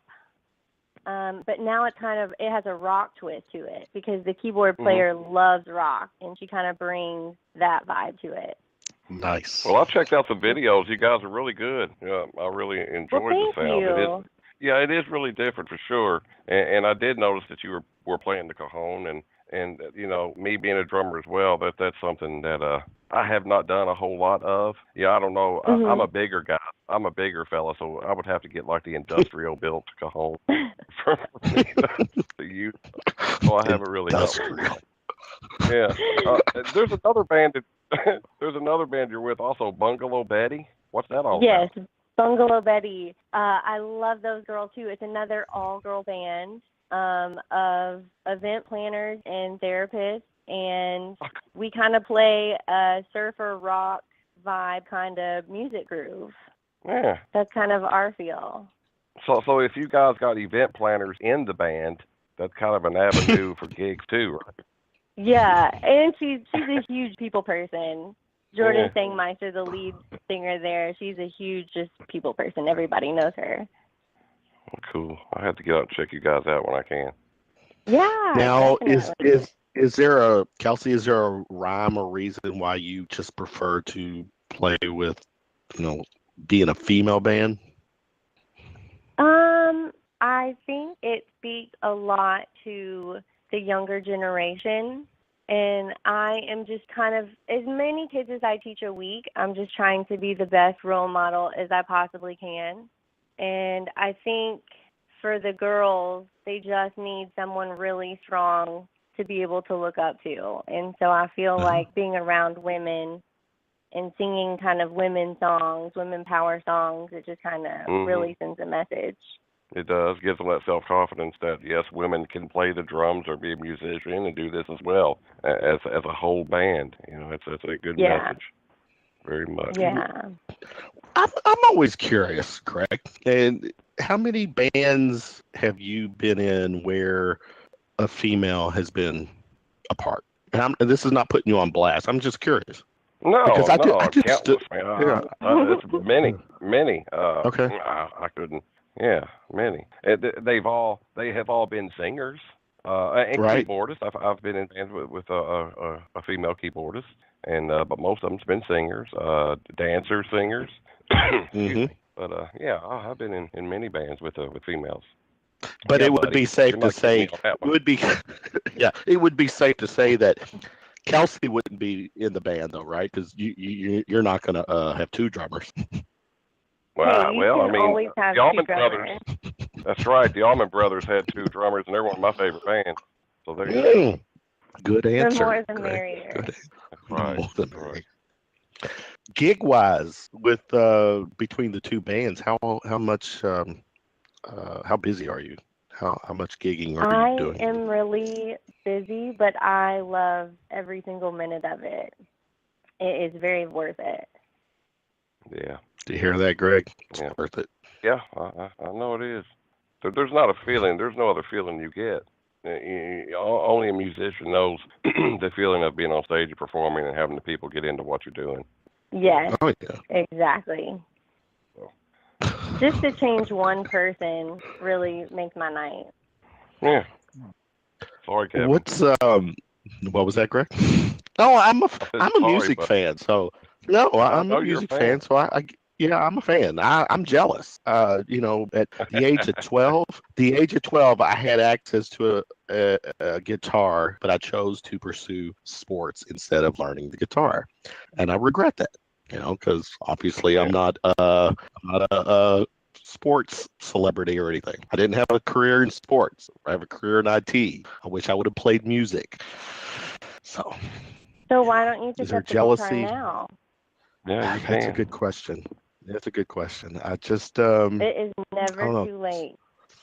But now it has a rock twist to it because the keyboard player loves rock, and she kind of brings that vibe to it. Nice. Well, I checked out the videos. You guys are really good. I really enjoyed the sound. Thank It is really different for sure. And I did notice that you were playing the cajon, and you know, me being a drummer as well, that's something that I have not done a whole lot of. Yeah, I don't know. I'm a bigger guy. I'm a bigger fella, so I would have to get like the industrial built cajon for me to use. So I haven't really done it. Yeah. There's another band there's another band you're with also, Bungalow Betty. What's that all about? Yes, Bungalow Betty. I love those girls too. It's another all-girl band of event planners and therapists, and we kind of play a surfer rock vibe kind of music groove. Yeah. That's kind of our feel. So if you guys got event planners in the band, that's kind of an avenue for gigs too, right? Yeah, and she's a huge people person. Jordan Sangmeister, the lead singer there, she's a huge just people person. Everybody knows her. Cool. I have to get out and check you guys out when I can. Yeah. Now definitely. is there Kelsey? Is there a rhyme or reason why you just prefer to play with, being a female band? I think it speaks a lot to the younger generation, and I am just kind of, as many kids as I teach a week, I'm just trying to be the best role model as I possibly can. And I think for the girls, they just need someone really strong to be able to look up to. And so I feel like being around women and singing kind of women songs, women power songs, it just kind of really sends a message. It does. Gives them that self-confidence that, yes, women can play the drums or be a musician and do this as well as a whole band. It's a good message. Very much. Yeah. I'm always curious, Greg. And how many bands have you been in where a female has been a part? And this is not putting you on blast. I'm just curious. No, Because I just countless, man. yeah. It's many. Okay. I couldn't. Yeah, many. They have all been singers, and Right. keyboardists. I've been in bands with a female keyboardist, and but most of them's been singers, dancers, singers. Excuse hmm me. But yeah, I've been in many bands with females. But Yeah, it would buddy, be safe you're to not kidding say me on that it one. would be yeah, it would be safe to say that Kelsey wouldn't be in the band though, right? Because you're not gonna have two drummers. Hey, you Well, I can mean, always have the two Allman drummers. Brothers. That's right. The Allman Brothers had two drummers, and they're one of my favorite bands. So there you go. Mm, good The answer. more the Greg. merrier. Good. That's right. More than That's right. merry. Gig wise, with between the two bands, how much how busy are you? How much gigging are you I doing? am really busy, but I love every single minute of it. It is very worth it. Yeah. Do you hear that, Greg? It's Yeah. worth it. Yeah, I know it is. There's not a feeling. There's no other feeling you get. Only a musician knows the feeling of being on stage and performing and having the people get into what you're doing. Yes, Oh yeah. exactly. Just to change one person really makes my night. Yeah. Sorry, Kevin. What's what was that, Greg? No, I'm a sorry, music but- fan. So no, I'm know a you're a music fan. fan. So yeah, I'm a fan. I'm jealous. You know, at the age of 12, I had access to a guitar, but I chose to pursue sports instead of learning the guitar, and I regret that. You know, because obviously I'm not a sports celebrity or anything. I didn't have a career in sports. I have a career in IT. I wish I would have played music. So why don't you is pick there up the guitar jealousy? now? Yeah, you That's a can. good question. That's a good question. I just It is never I don't know. too late.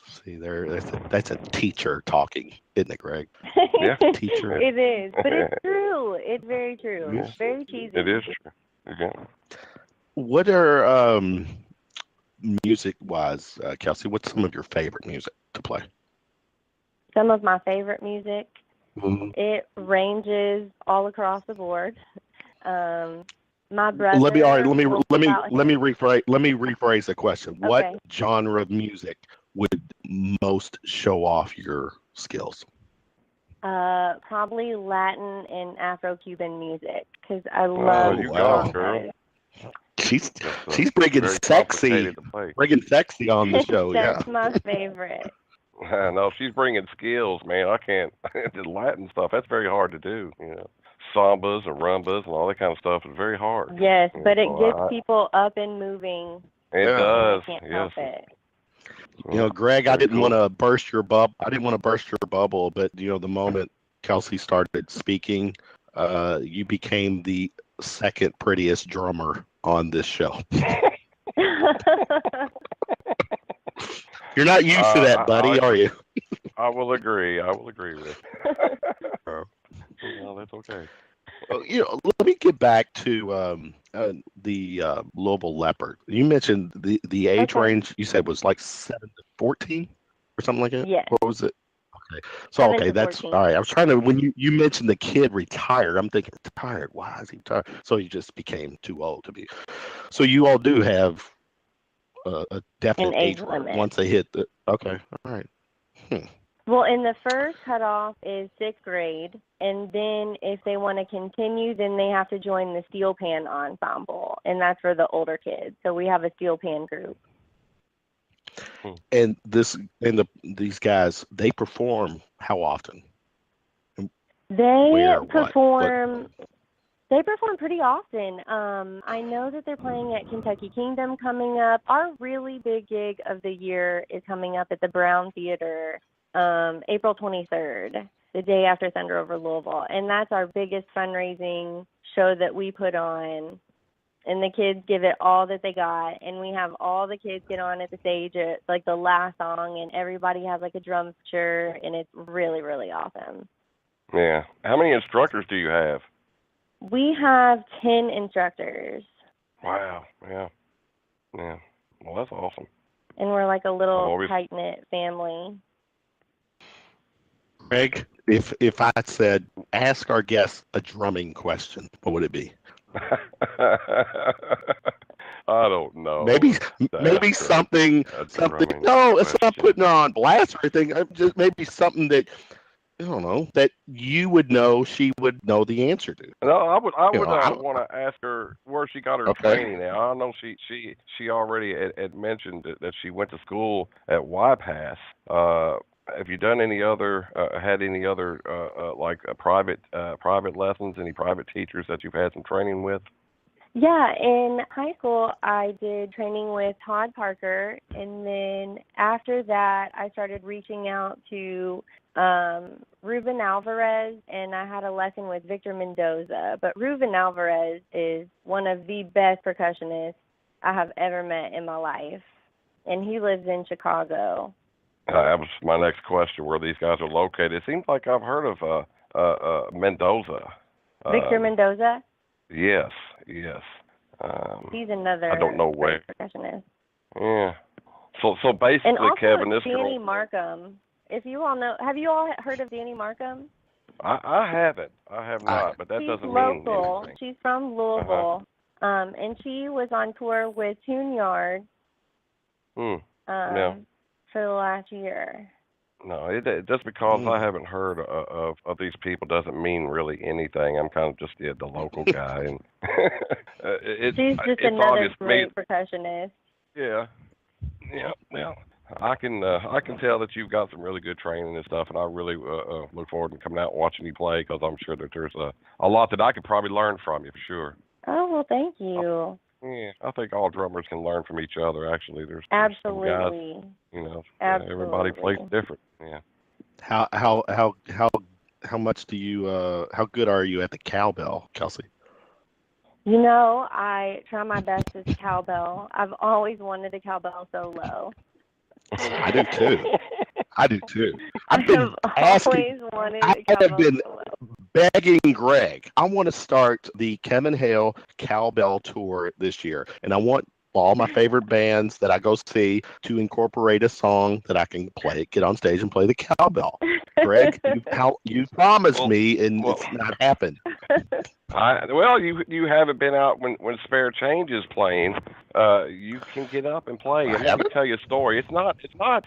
See there. That's a teacher talking, isn't it, Greg? Yeah. Teacher. It is, but it's true. It's very true. Yeah. It's very cheesy. It is true. Yeah. What are music wise, Kelsey? What's some of your favorite music to play? Some of my favorite music, Mhm. it ranges all across the board. My brother. Let me will pull out rephrase the question. What Okay. genre of music would most show off your skills? Probably Latin and Afro-Cuban music because I love you wow. got it, girl. She's That's, bringing very sexy, complicated to play. on the show. Yeah. That's my favorite. No, she's bringing skills, man. I can't. The Latin stuff, that's very hard to do. You know, sambas and rumbas and all that kind of stuff is very hard. Yes, Yeah, but it so gets people up and moving. It Yeah. does. I can't Yes. help it. You know, Greg, I Very didn't cool. want to burst your bubble. But you know, the moment Kelsey started speaking, you became the second prettiest drummer on this show. You're not used to that, buddy, are you? I will agree. I will agree with. No, that's okay. You know, let me get back to the Louisville Leopard. You mentioned the age Okay. range. You said was like 7 to 14 or something like that. Yes. What was it? Okay. So 7 okay, to that's 14. all right. I was trying to when you mentioned the kid retired. I'm thinking retired. Why is he retired? So he just became too old to be. So you all do have a definite An age age limit. once they hit the. Okay. All right. Well, and the first cutoff is 6th grade, and then if they want to continue, then they have to join the steel pan ensemble, and that's for the older kids. So we have a steel pan group. And these guys, they perform how often? They Where, what? perform. They perform pretty often. I know that they're playing at Kentucky Kingdom coming up. Our really big gig of the year is coming up at the Brown Theater, April 23rd, the day after Thunder over Louisville, and that's our biggest fundraising show that we put on. And the kids give it all that they got, and we have all the kids get on at the stage at like the last song, and everybody has like a drum picture, and it's really, really awesome. Yeah. How many instructors do you have? We have 10 instructors, Wow. Yeah. Yeah. Well, that's awesome. and we're like a I've little always- tight-knit family. Greg, if I said ask our guests a drumming question, what would it be? I don't know. Maybe That's something. drumming No, it's not question. putting on blast or anything. Just maybe something that I don't know that you would know. She would know the answer to. No, I would You know, I don't. want to ask her where she got her Okay. training. Now I know she already had mentioned that she went to school at YPass. Have you done any other had any other like private lessons? Any private teachers that you've had some training with? Yeah, in high school, I did training with Todd Parker, and then after that, I started reaching out to Ruben Alvarez, and I had a lesson with Victor Mendoza. But Ruben Alvarez is one of the best percussionists I have ever met in my life, and he lives in Chicago. That was my next question, where these guys are located. It seems like I've heard of Mendoza. Victor Mendoza? Yes. He's another I don't know where. percussionist. Yeah. So basically, And also Kevin, this Jeni girl. Markham. If you all know, have you all heard of Jeni Markham? I haven't. I have not, but that She's doesn't local. mean anything. She's from Louisville, and she was on tour with Tune Yard Yeah. for the last year. No, just because I haven't heard of these people doesn't mean really anything. I'm kind of just the local guy, and She's just it's another obvious to me. great percussionist. Yeah. I can tell that you've got some really good training and stuff, and I really look forward to coming out and watching you play, because I'm sure that there's a lot that I could probably learn from you for sure. Oh, well, thank you. Yeah, I think all drummers can learn from each other. Actually, there's some guys, Absolutely. everybody plays different. Yeah. How much do you how good are you at the cowbell, Kelsey? You know, I try my best with cowbell. I've always wanted a cowbell solo. I do too. I've been I've asking. always wanted I a cowbell have been solo. begging Greg. I want to start the Kevin Hale Cowbell Tour this year, and I want all my favorite bands that I go see to incorporate a song that I can play, get on stage and play the cowbell. Greg, you promised me, and it's not happened. You haven't been out when Spare Change is playing. You can get up and play. And let me tell you a story. It's not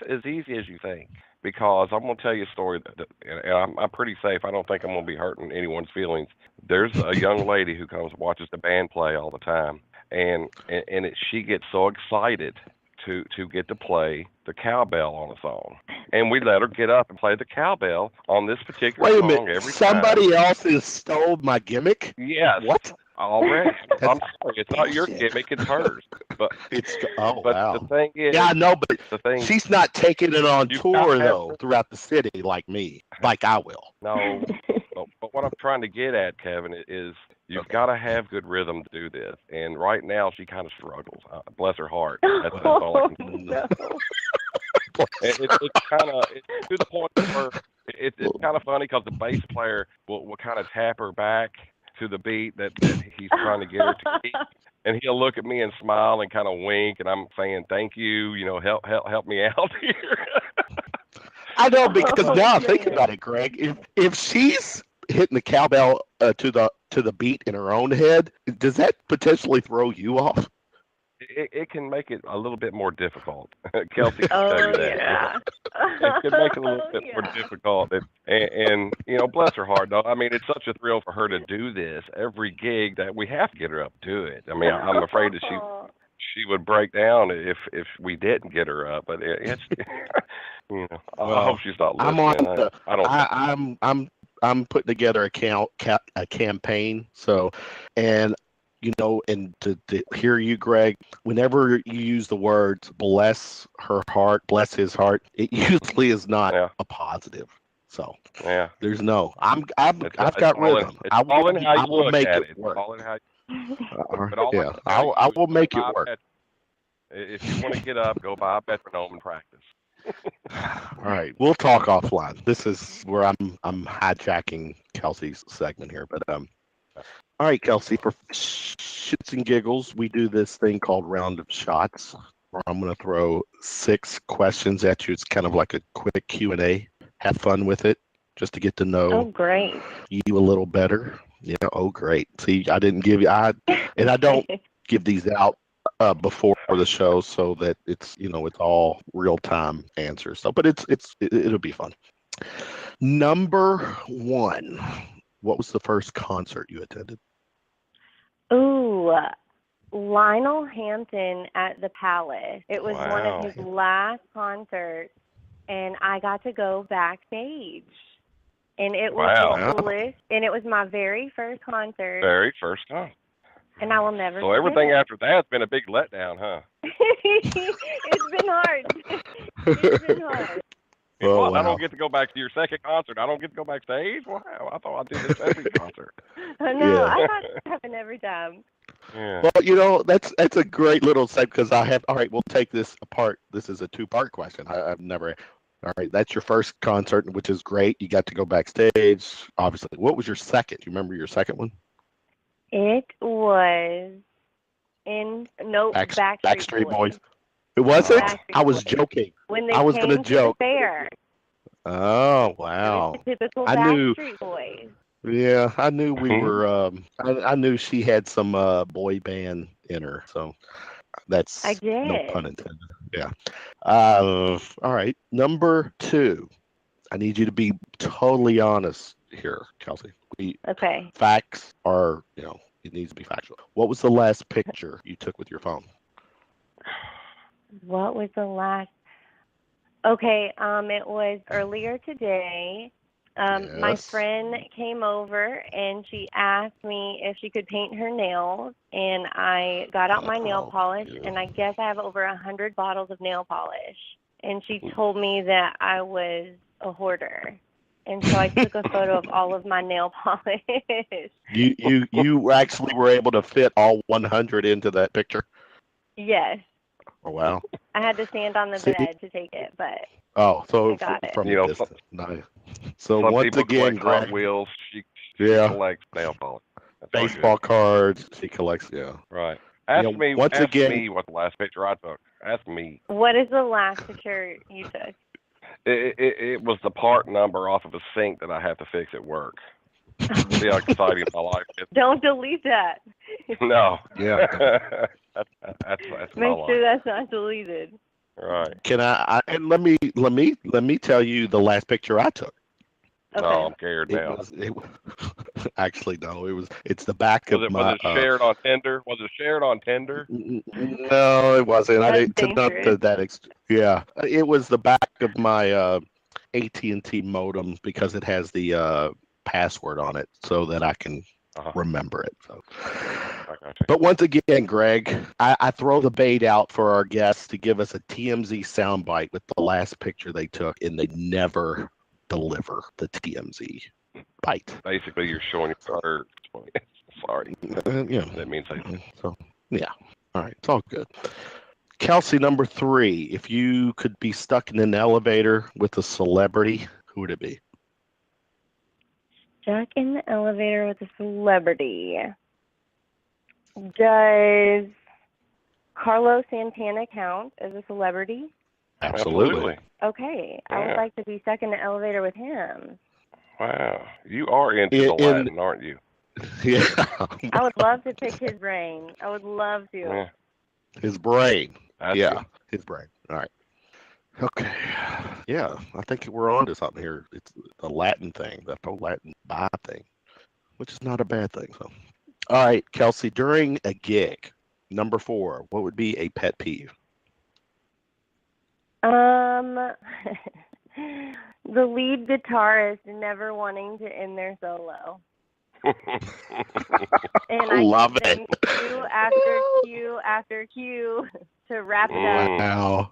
as easy as you think, because I'm going to tell you a story and I'm pretty safe. I don't think I'm going to be hurting anyone's feelings. There's a young lady who comes and watches the band play all the time, and she gets so excited to get to play the cowbell on a song, and we let her get up and play the cowbell on this particular Wait a song minute, every somebody time. else has stole my gimmick? Yes. What? Already. I'm sorry, it's not your gimmick, it's hers. But wow. The thing is, yeah, I know, but thing, she's not taking it on tour though, to throughout the city like me, like I will. No, but what I'm trying to get at, Kevin, is you've got to have good rhythm to do this. And right now, she kind of struggles. Bless her heart. That's all I can do. No. It's kind of to the point where it's kind of funny, because the bass player will kind of tap her back to the beat that he's trying to get her to keep. And he'll look at me and smile and kind of wink, and I'm saying, thank you, help me out here. I know, because now I think about it, Greg. If she's hitting the cowbell to the beat in her own head, does that potentially throw you off? It can make it a little bit more difficult. Kelsey can tell you that. Yeah. It can make it a little bit more difficult. And bless her heart, though. I mean, it's such a thrill for her to do this. Every gig that we have to get her up to do it. I mean, I'm afraid that she would break down if we didn't get her up. But it's I hope she's not listening. I'm putting together a campaign. So, and and to hear you, Greg, whenever you use the words "bless her heart," "bless his heart," it usually is not a positive. So there's no. I've got rhythm. I will make it work. I will make it work. If you want to get up, go buy a metronome and practice. All right, we'll talk offline. This is where I'm hijacking Kelsey's segment here, but all right, Kelsey, for shits and giggles, we do this thing called Round of Shots, where I'm going to throw 6 questions at you. It's kind of like a quick Q&A. Have fun with it, just to get to know you a little better. Yeah. Oh, great. See, I didn't give you. I don't give these out before the show so that it's it's all real time answers. So, but it'll be fun. Number one. What was the first concert you attended? Ooh, Lionel Hampton at the Palace. It was one of his last concerts, and I got to go backstage. And it was the coolest, and it was my very first concert. Very first time. And I will never So everything after that's been a big letdown, huh? It's been hard. It's been hard. Oh, I don't get to go back to your second concert. I don't get to go backstage? Wow, I thought I did this every concert. No, Yeah. I thought it happened every time. Yeah. Well, that's a great little segment because I have. All right, we'll take this apart. This is a two-part question. I've never. All right, that's your first concert, which is great. You got to go backstage, obviously. What was your second? Do you remember your second one? It was Backstreet Boys. It wasn't? I was Boys. joking. When they I was came gonna to joke. the fair. Oh, It wow. was the typical I knew. Backstreet Boys. Yeah, I knew we were. I knew she had some boy band in her, so that's I did. no pun intended. Yeah. All right. Number two. I need you to be totally honest here, Kelsey. Okay. Facts are, it needs to be factual. What was the last picture you took with your phone? What was the last? Okay, it was earlier today. My Yes. friend came over and she asked me if she could paint her nails, and I got out my nail polish, yeah. and I guess I have over 100 bottles of nail polish. And she told me that I was a hoarder, and so I took a photo of all of my nail polish. You actually were able to fit all 100 into that picture? Yes, Oh, wow. I had to stand on the See? bed to take it, but Oh, so I got it. from You a know, distance. Nice. So Some once people again, collect Hot Greg, Wheels. She Yeah. collects nail polish. That's all baseball good. cards, she collects, yeah. Right. Ask know, me. once Ask again- me what the last picture I took. Ask me. What is the last picture you took? It was the part number off of a sink that I have to fix at work. See how exciting my life is. Don't delete that. No. Yeah. that's my Make life. sure that's not deleted. Right. Can and let me tell you the last picture I took. Okay. No, I'm scared now. Actually, no, it's the back of my. Was it shared on Tinder? Was it shared on Tinder? No, it wasn't. I That's didn't. Not dangerous. that. Yeah, it was the back of my AT&T modem because it has the password on it, so that I can remember it. So. I got you. But once again, Greg, I throw the bait out for our guests to give us a TMZ soundbite with the last picture they took, and they never deliver the TMZ bite. Basically, you're showing your card. Sorry. Yeah. That means I. So, yeah. All right. It's all good. Kelsey, number 3. If you could be stuck in an elevator with a celebrity, who would it be? Stuck in the elevator with a celebrity. Does Carlos Santana count as a celebrity? Absolutely. Okay. I would Yeah. like to be stuck in the elevator with him. Wow. You are into the Latin, aren't you? Yeah. I would love to pick his brain. I would love to. Yeah. His brain. That's Yeah. good. His brain. All right. Okay. Yeah. I think we're on to something here. It's the Latin thing, the whole Latin bye thing, which is not a bad thing. So, all right, Kelsey, during a gig, number 4, what would be a pet peeve? The lead guitarist never wanting to end their solo. And I Love give them it. cue after cue after cue to wrap it up. Wow.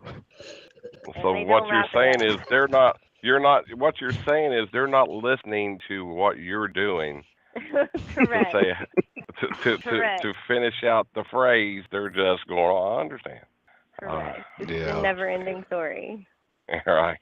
So they what don't you're wrap it saying up. is what you're saying is they're not listening to what you're doing Correct. Correct. to finish out the phrase. They're just going, oh, I understand. Correct. It's Yeah. a never-ending story. All right.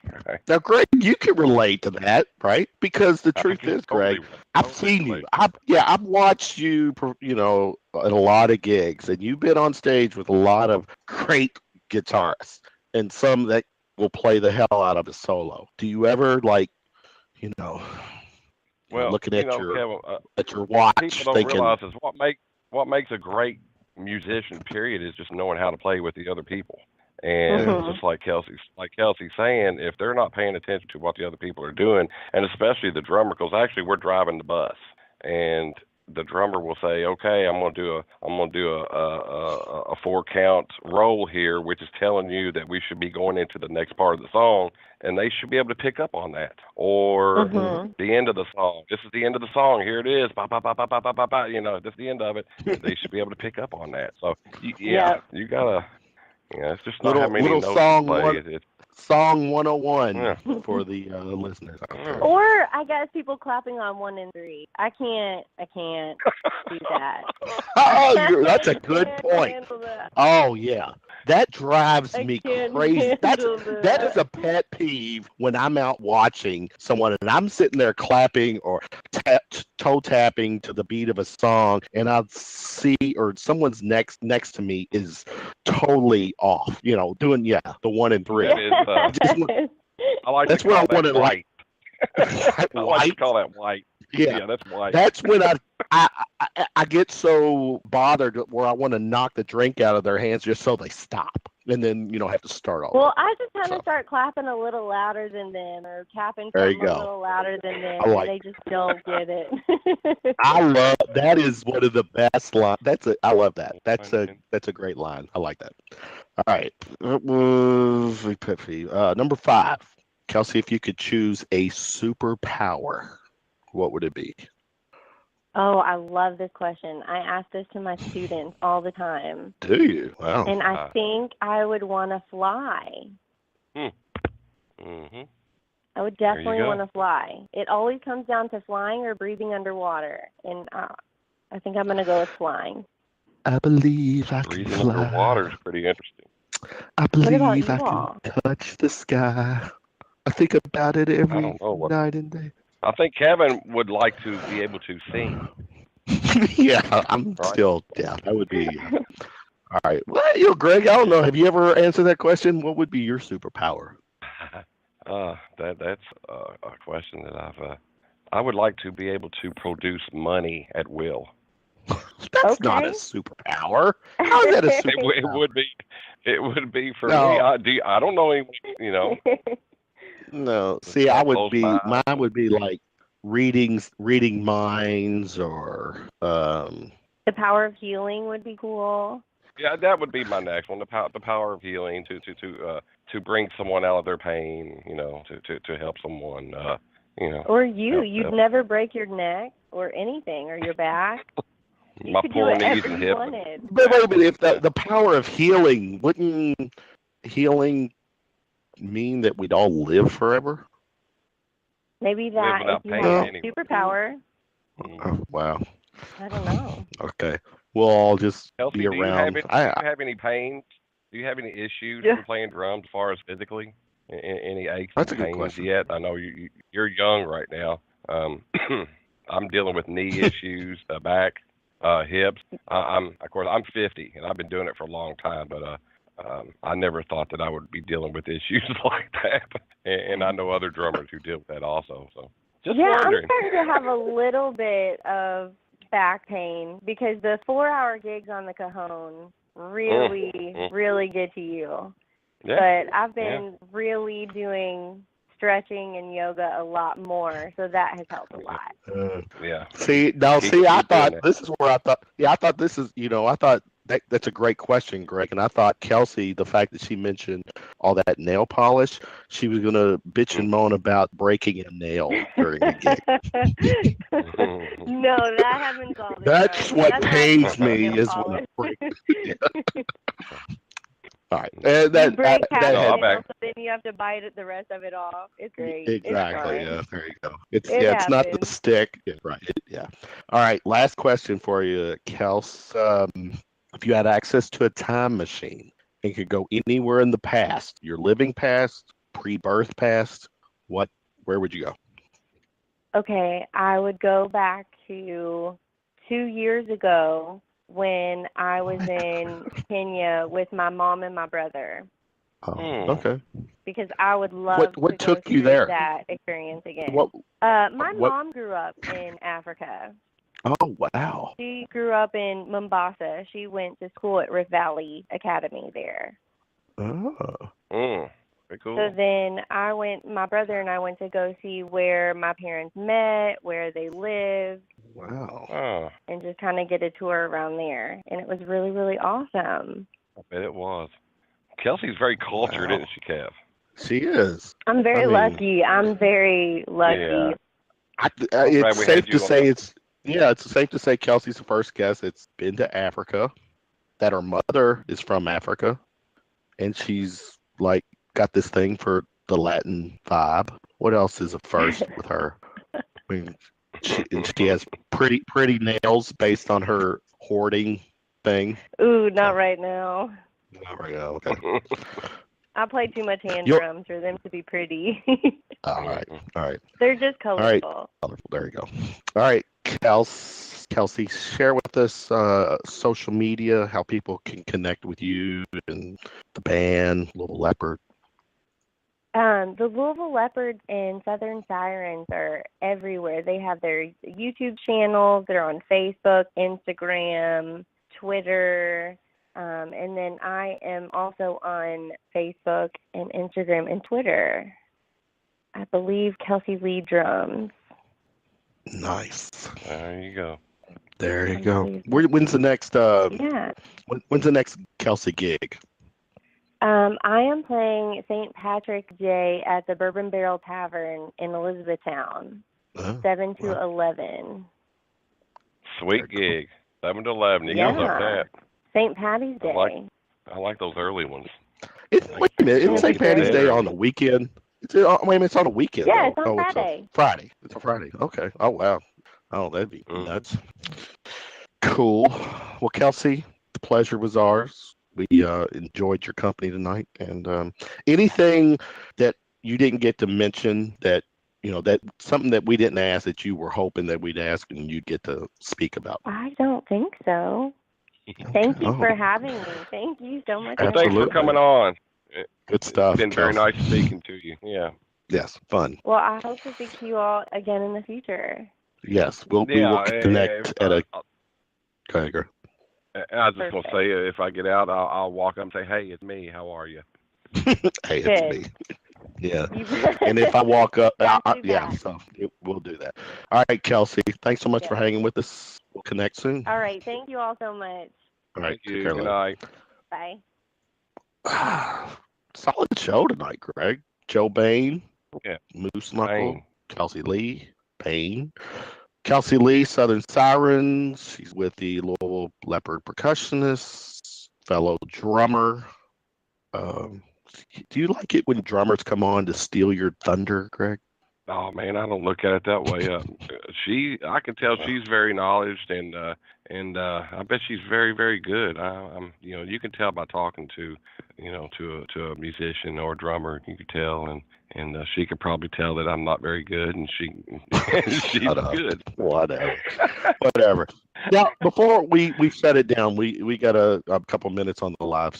Now, Greg, you can relate to that, right? Because the truth can is, Greg, totally I've seen you. relate. I've watched you, at a lot of gigs, and you've been on stage with a lot of great guitarists, and some that will play the hell out of a solo. Do you ever Well, Well, looking you at know, your Kevin, watch, people don't thinking, realize is what makes a great musician. Period is just knowing how to play with the other people. And Mhm. just like Kelsey's saying, if they're not paying attention to what the other people are doing, and especially the drummer, because actually we're driving the bus, and the drummer will say, "Okay, I'm gonna do a 4 count roll here," which is telling you that we should be going into the next part of the song, and they should be able to pick up on that. Or Mhm. the end of the song. This is the end of the song. Here it is. Ba ba ba ba ba ba ba ba. You know, this is the end of it. They should be able to pick up on that. So Yep. you gotta. Yeah, it's just not how many little notes song you play. one, song 101 Yeah. for the listeners out there. Or I guess people clapping on 1 and 3. I can't do that. Oh, that's a I good can't point. handle that. Oh yeah, that drives I me can't crazy. handle That is a pet peeve when I'm out watching someone and I'm sitting there clapping or toe tapping to the beat of a song, and I see or someone's next to me is totally off. You know, doing the 1 and 3. That is, I like That's to what call I that want to white. like. I like to call that white. Yeah. Yeah, that's white. That's when I get so bothered where I want to knock the drink out of their hands just so they stop, and then have to start all Well, over. I just kind of So. start clapping a little louder than them, or tapping There you something a go. little louder than them, I like and they just don't get it. I love that is one of the best lines. I love that. That's a great line. I like that. All right. Number 5. Kelsey, if you could choose a superpower, what would it be? Oh, I love this question. I ask this to my students all the time. Do you? Wow. And I think I would want to fly. Mm-hmm. I would There you definitely go. want to fly. It always comes down to flying or breathing underwater. And I think I'm going to go with flying. I believe I can Breathing fly. underwater is pretty interesting. I What about believe you I all? can touch the sky. I think about it I every don't know what. night and day. I think Kevin would like to be able to sing. Yeah, I'm Right. still down. That would be all right. Well, Greg, I don't know. Have you ever answered that question? What would be your superpower? That's a question that I would like to be able to produce money at will. That's not a Okay. superpower. How is that a It superpower? would be. It would be for No. me. I don't know anyone. No. Just See, I walk would close be. by. Mine would be like reading minds or The power of healing would be cool. Yeah, that would be my next one. The power of healing to bring someone out of their pain. To help someone. Or you. help- You'd help. never break your neck or anything, or your back. You My could do poor knees whatever and you hips. wanted. But wait a minute, if the power of healing, wouldn't healing mean that we'd all live forever? Maybe that without if you pain have that anyway. superpower. Oh, wow. I don't know. Okay. We'll all just Kelsey, be do you around. have any pains? Do you have any issues Yeah. from playing drums as far as physically? Any aches That's and a good pains question. yet? I know you're young right now. I'm dealing with knee issues, back, hips. I'm 50 and I've been doing it for a long time, but I never thought that I would be dealing with issues like that. And I know other drummers who deal with that also. So just Yeah, wondering. I'm starting to have a little bit of back pain because the 4-hour gigs on the Cajon really get to you. Yeah. But I've been really doing stretching and yoga a lot more, so that has helped a lot. Yeah. See, I thought this is where I thought, I thought this is, I thought that's a great question, Greg. And I thought Kelsey, the fact that she mentioned all that nail polish, she was going to bitch and moan about breaking a nail during the gig. No, that happens all the That's time. what That's pains not me nail is when I polish. break. All right. And You break half that the had, nail, so then you have to bite it the rest of it off. It's great. exactly. It's fun. Yeah, there you go. It's It it's not the happens. stick. Yeah, right. Yeah. All right. Last question for you, Kels. If you had access to a time machine and could go anywhere in the past, your living past, pre-birth past, where would you go? Okay, I would go back to 2 years ago when I was in Kenya with my mom and my brother. Oh, okay. because I would love What to go took you through there? that experience again. What? My what? mom grew up in Africa. Oh, wow. She grew up in Mombasa. She went to school at Rift Valley Academy there. Oh. Very cool. So then my brother and I went to go see where my parents met, where they lived, Wow. Oh, and just kind of get a tour around there. And it was really, really awesome. I bet it was. Kelsey's very cultured, Wow. isn't she, Kev? She is. I'm very I mean- lucky. I'm very lucky. Yeah. It's glad we safe had to you on say the- it's safe to say Kelsey's the first guest that's been to Africa, that her mother is from Africa, and she's like got this thing for the Latin vibe. What else is a first with her? I mean, she has pretty nails based on her hoarding thing. Ooh, not right now. Not right now, okay. I play too much hand You're- drums for them to be pretty. All right. They're just right. colorful. There you go. All right, Kelsey, share with us social media, how people can connect with you and the band, Little Leopard. The Louisville Leopards and Southern Sirens are everywhere. They have their YouTube channels. They're on Facebook, Instagram, Twitter, and then I am also on Facebook and Instagram and Twitter. I believe Kelsey lead drums. Nice. There you go. There you I go. believe When's the next Yeah. when's the next Kelsey gig? I am playing St. Patrick's Day at the Bourbon Barrel Tavern in Elizabethtown, Oh, 7 to wow. 11. Sweet gig. 7 to 11. You gotta love Yeah. that. St. Patty's I Day. like- I like those early ones. Wait a minute, Yeah, it's St. it's Patty's Day great. on the weekend. Wait a minute, it's on a weekend. Yeah, though. it's on Oh, Friday. Friday. It's a Friday. Okay. Oh wow. Oh, that'd be Mhm. nuts. Cool. Well, Kelsey, the pleasure was ours. We enjoyed your company tonight, and anything that you didn't get to mention that that something that we didn't ask that you were hoping that we'd ask and you'd get to speak about. I don't think so. Thank you Oh, for having me. Thank you so much. Well, thanks for Absolutely. coming on. Good stuff. It's been very Kelsey. nice speaking to you. Yeah. Yes, fun. Well, I hope to speak to you all again in the future. Yes, we will connect at a. Go ahead, girl. I was just gonna Perfect. say, if I get out, I'll walk up and say, "Hey, it's me. How are you?" Hey, Good. it's me. Yeah. You- And if I walk up, Don't do yeah, that. so we'll do that. All right, Kelsey, thanks so much for Yeah. hanging with us. We'll connect soon. All right. Thank you all so much. All right, Thank take you. care, Good later. night. Bye. Solid show tonight, Greg. Joe Bain, Yeah. Mooseknuckle, Bain. Kelsey Lee, Bain. Kelsey Lee, Southern Sirens. She's with the Louisville Leopard Percussionists, fellow drummer. Do you like it when drummers come on to steal your thunder, Greg? Oh man, I don't look at it that way. I can tell she's very knowledgeable, and I bet she's very, very good. I'm, you can tell by talking to, to a musician or a drummer. You could tell, and she could probably tell that I'm not very good, and she's Shut up. good. Whatever. Now, before we shut it down, we got a couple minutes on the live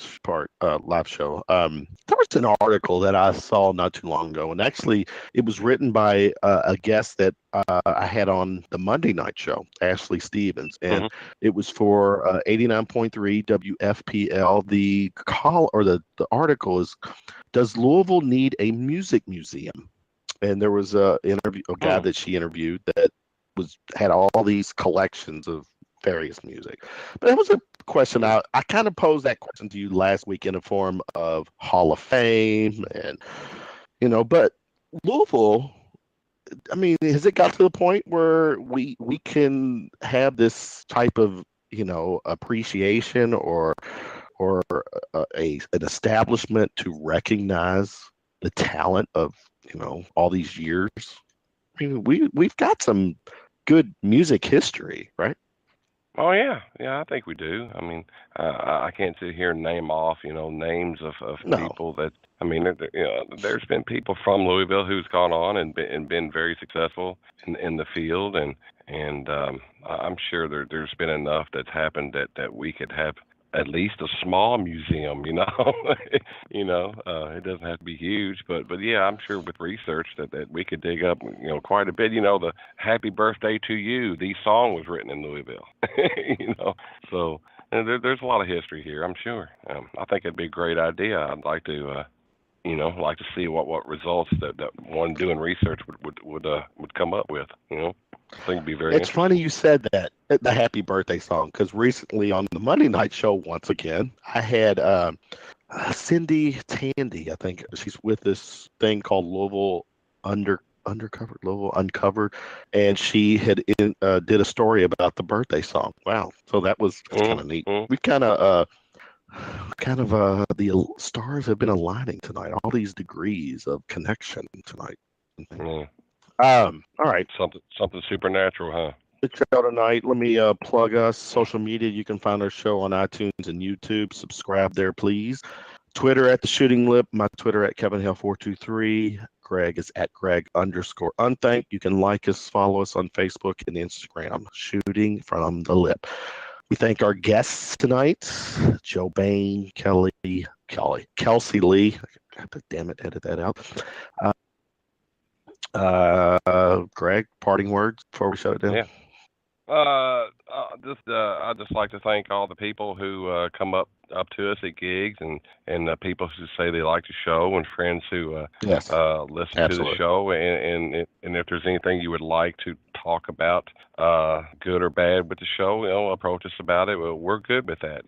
show. There was an article that I saw not too long ago, and actually it was written by a guest that I had on the Monday night show, Ashley Stevens, and it was for 89.3 WFPL. The call or the article is, "Does Louisville need a music museum?" And there was a guy that she interviewed that had all these collections of various music. But it was a question I kind of posed that question to you last week in the form of Hall of Fame, and but Louisville, I mean, has it got to the point where we can have this type of appreciation or an establishment to recognize the talent of all these years? I mean, we've got some good music history, right? Oh yeah, I think we do. I mean, I can't sit here and name off, names of No. people that. I mean, there's been people from Louisville who's gone on and been very successful in the field, and I'm sure there's been enough that's happened that we could have at least a small museum, you know. It doesn't have to be huge, but yeah, I'm sure with research that we could dig up, quite a bit. The Happy Birthday to You, the song was written in Louisville, so there's a lot of history here, I'm sure. I think it'd be a great idea. I'd like to, like to see what results that one doing research would come up with, I think it'd be very It's funny you said that, the Happy Birthday song, because recently on the Monday night show, once again, I had Cindy Tandy, I think she's with this thing called Louisville Uncovered, and she had did a story about the birthday song. Wow. So that's kind of neat. We've kind of the stars have been aligning tonight, all these degrees of connection tonight. All right. Something supernatural, huh? The show tonight. Let me plug us. Social media. You can find our show on iTunes and YouTube. Subscribe there, please. Twitter at The Shooting Lip. My Twitter at KevinHale423. Greg is at Greg_Unthank. You can like us, follow us on Facebook and Instagram. Shooting from the Lip. We thank our guests tonight, Joe Bain, Kelsey Lee. Damn it, edit that out. Greg, parting words before we shut it down. Yeah. I'd just like to thank all the people who come up to us at gigs, and people who say they like the show, and friends who Yes, listen absolutely. to the show, and if there's anything you would like to talk about, good or bad with the show, approach us about it. We're good with that.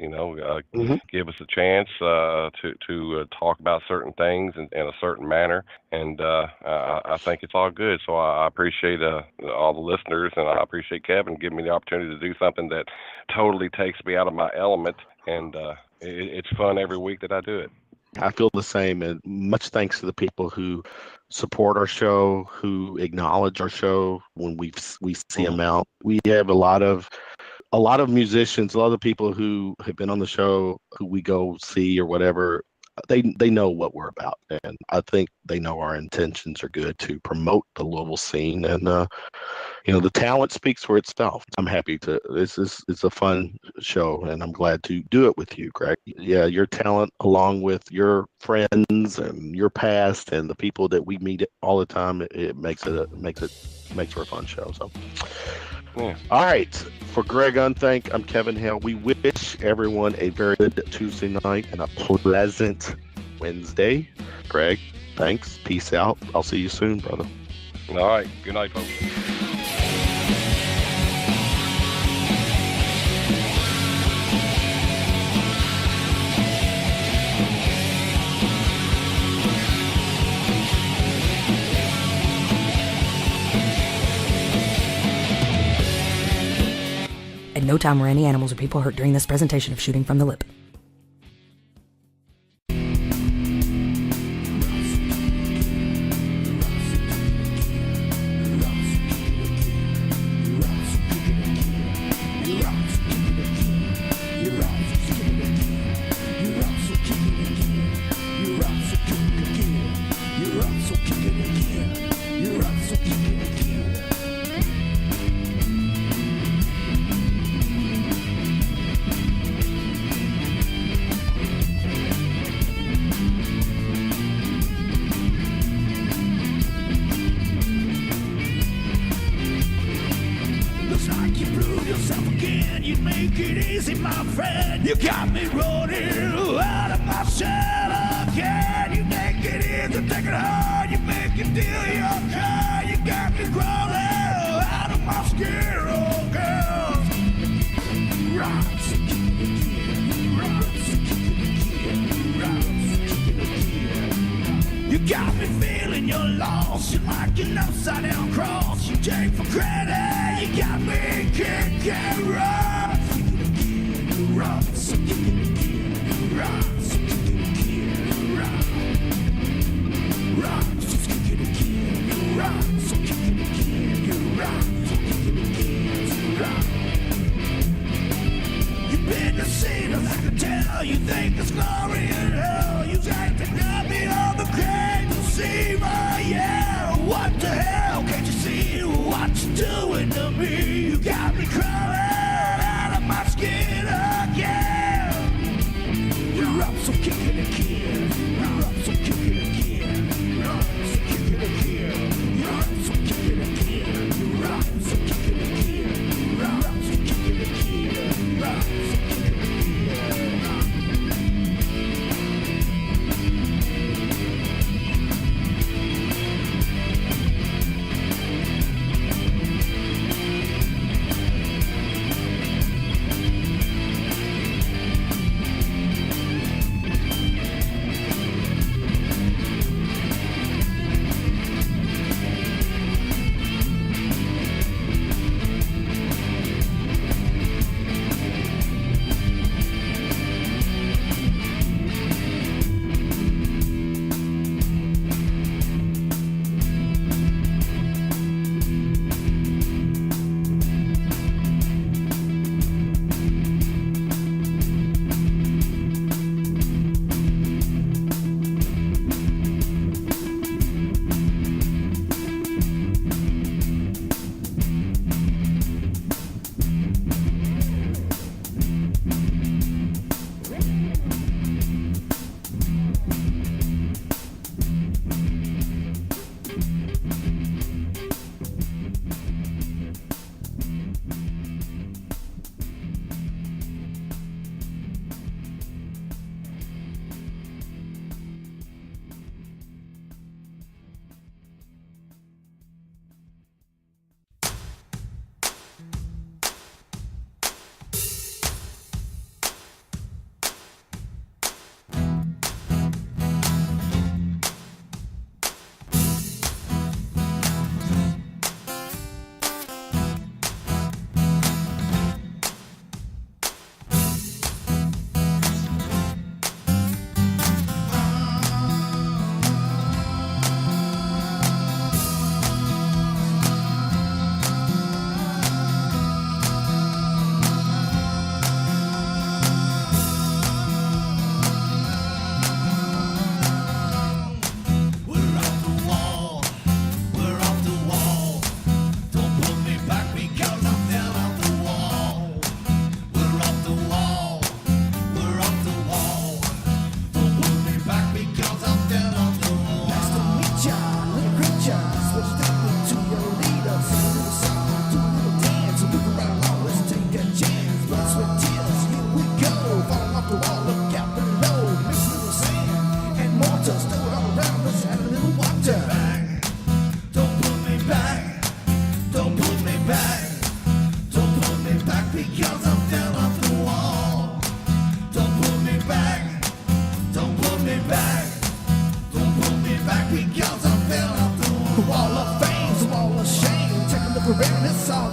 Give us a chance to talk about certain things in a certain manner, and I think it's all good. So I appreciate all the listeners, and I appreciate Kevin giving me the opportunity to do something that totally takes me out of my element, and it's fun every week that I do it. I feel the same, and much thanks to the people who support our show, who acknowledge our show when we see them out. We have a lot of musicians, a lot of people who have been on the show, who we go see or whatever. They know what we're about, and I think they know our intentions are good to promote the Louisville scene, and the talent speaks for itself. I'm happy to. It's a fun show, and I'm glad to do it with you, Greg. Yeah, your talent, along with your friends and your past, and the people that we meet all the time, it makes for a fun show. So. Yeah. All right. For Greg Unthank, I'm Kevin Hale. We wish everyone a very good Tuesday night and a pleasant Wednesday. Greg, thanks. Peace out. I'll see you soon, brother. All right. Good night, folks. At no time were any animals or people hurt during this presentation of Shooting from the Lip. You got me rolling out of my shell again. You make it easy, take it hard. You make it deal your car. You got me crawling out of my skin, oh girl. Rocks, you got me feeling you're lost. You're like an upside down cross. You take for granted. You got me kicking rocks. Rocks, rocks, you've been deceived, I can tell. You think it's glory in hell. You take the copy of the grave to see my yeah. What the hell? Can't you see what you're doing to me? You got me crawling out of my skin again.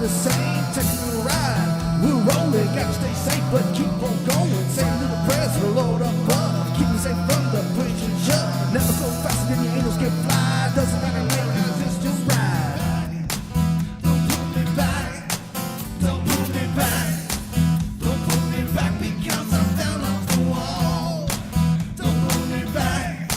the same, taking a ride. We're rolling, gotta stay safe, but keep on going. Say a little prayers for the Lord above. Keep me safe from the bridge and shove. Never go faster than your angels can fly. Doesn't matter where it is, it's just right. Don't pull me back. Don't pull me back. Don't pull me back because I fell off the wall. Don't pull me back.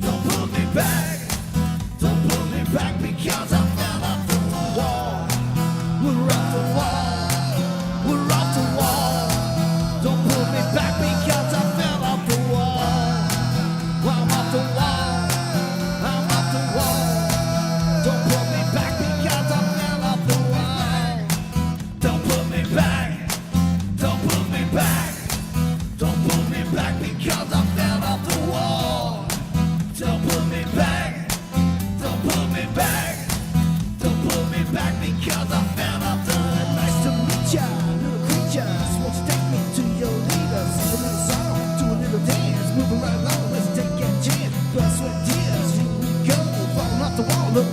Don't pull me back. Don't pull me back because I fell off the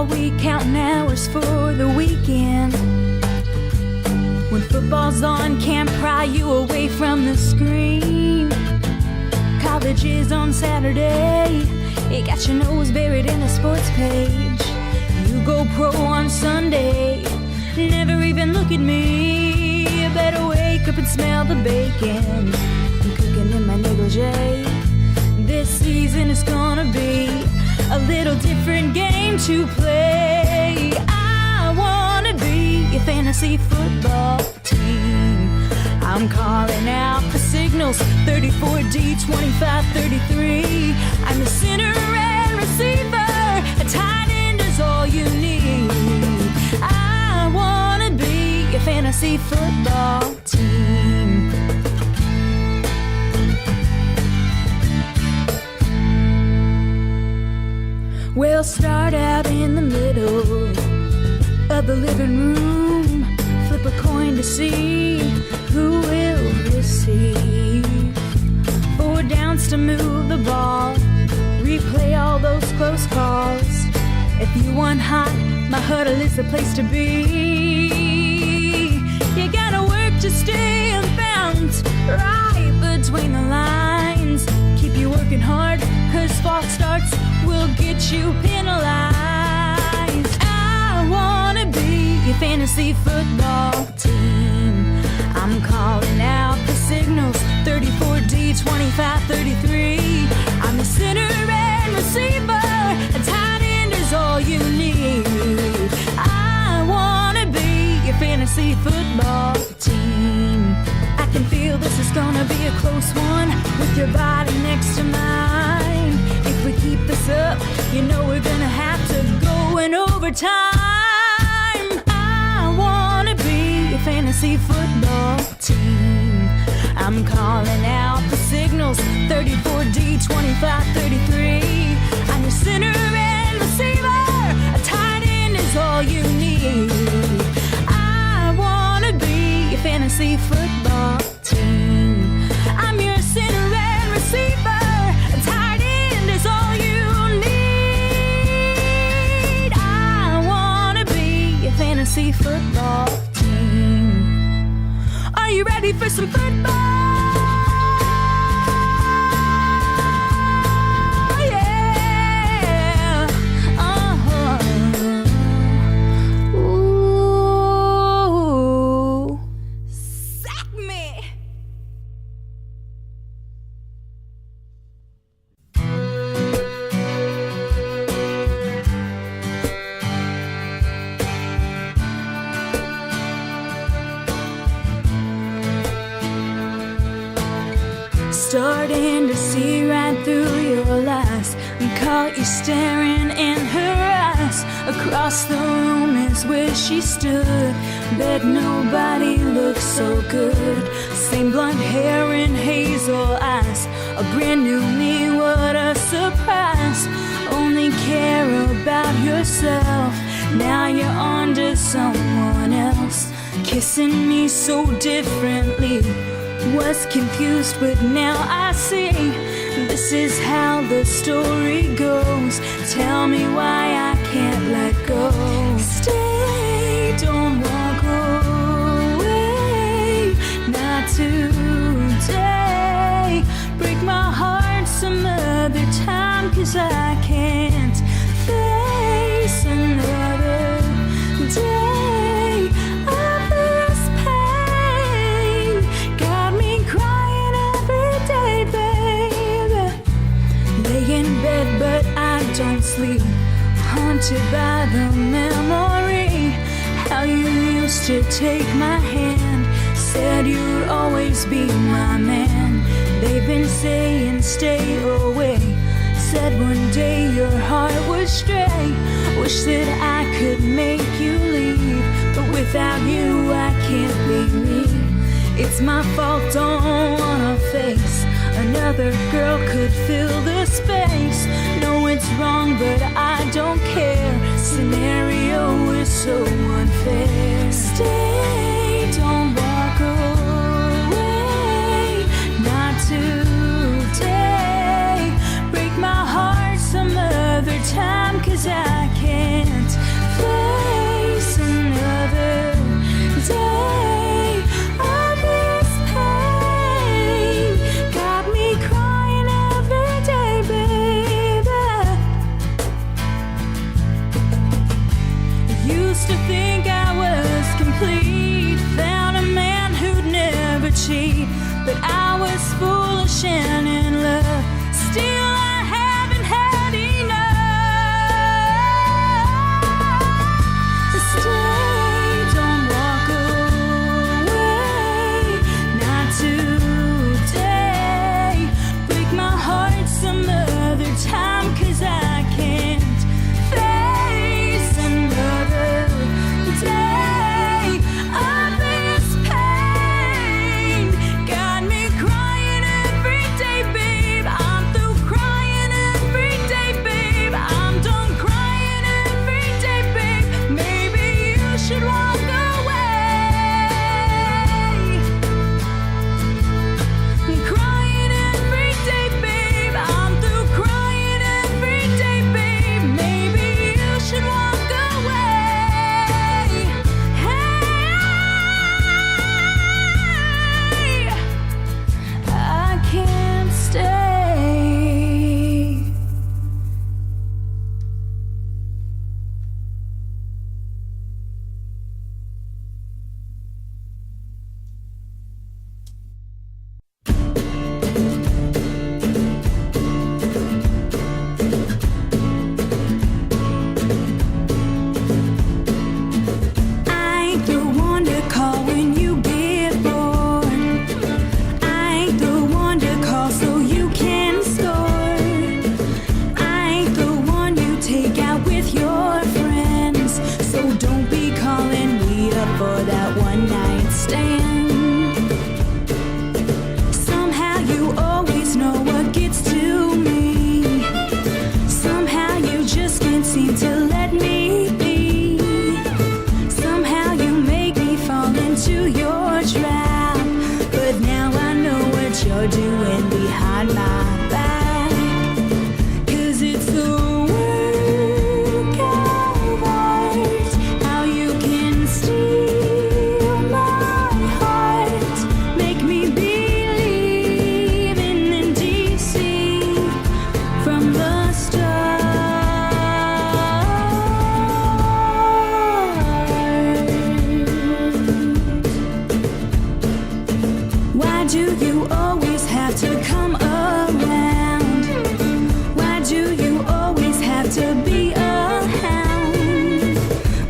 all week, counting hours for the weekend. When football's on, can't pry you away from the screen. College is on Saturday, it got your nose buried in the sports page. You go pro on Sunday, never even look at me. You better wake up and smell the bacon. I'm cooking in my negligee. This season is gonna be a little different game to play. I wanna be your fantasy football team. I'm calling out the signals, 34D, 25, 33. I'm the center and receiver, a tight end is all you need. I wanna be your fantasy football team. We'll start out in the middle of the living room, flip a coin to see who will receive. 4 downs to move the ball, replay all those close calls. If you want hot, my huddle is the place to be. You gotta work to stay and bounce right between the lines. Keep you working hard, cause false starts will get you penalized. I wanna be your fantasy football team. I'm calling out the signals, 34D, 25, 33. I'm the center and receiver, a tight end is all you need. I wanna be your fantasy football team. I can feel this is gonna be a close one, with your body next to mine. If we keep this up, you know we're gonna have to go in overtime. I wanna be your fantasy football team. I'm calling out the signals, 34D, 25, 33. I'm your center and receiver, a tight end is all you need. I wanna be your fantasy football team. I'm your center and receiver, a tight end is all you need. I wanna be your fantasy football team. Are you ready for some football? Starting to see right through your lies, and caught you staring in her eyes. Across the room is where she stood, bet nobody looks so good. Same blonde hair and hazel eyes, a brand new me, what a surprise. Only care about yourself, now you're on to someone else. Kissing me so differently, was confused but now I see. This is how the story goes, tell me why I can't let go. Stay, don't walk away, not today. Break my heart some other time, cause I can't face another day of this pain. Got me crying every day, baby. Lay in bed but I don't sleep, haunted by the memory. How you used to take my hand, said you'd always be my man. They've been saying stay away, said one day your heart would stray. Wish that I could make you leave, but without you I can't be me. It's my fault, don't wanna face another girl could fill the space. No, it's wrong, but I don't care. Scenario is so unfair. Stay, don't walk away, not today. Break my heart some other time, cause I can't glass full of Shannon love. Still I haven't had enough. Stay, don't walk away, not today. Break my heart some other time, 'cause I can't face another day of this pain. Got me crying every day, babe. I'm through crying every day, babe. I'm done crying every day, babe. Maybe you should walk away. Crying every day, babe. I'm through crying every day, babe. Maybe you should walk away. Hey, I can't stay. I ain't the one to call when you get bored. I ain't the one to call so you can score. I ain't the one you take out with your friends. So don't be calling me up for that one night stand. Somehow you always know what gets to me. Somehow you just can't seem to let me be. Somehow you make me fall into your trap. But now I know what you're doing behind my back. 'Cause it's a work of art, how you can steal my heart. Make me believe in DC from the start. Why do you always have to come around? Why do you always have to be a hound?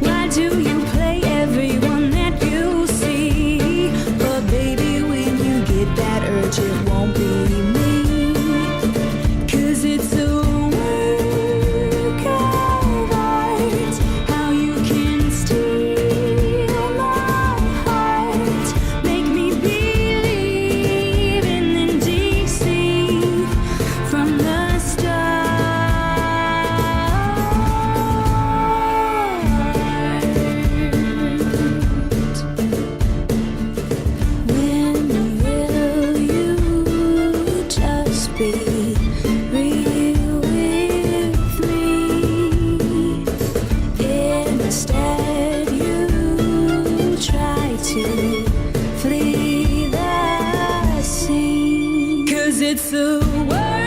Why do you play everyone that you see? But baby, when you get that urge, it won't be me. 'Cause it's a work of art, how you can steal my heart. Make me believe in DC from the start. When will you just be real with me? Instead you try to flee the scene. 'Cause it's a work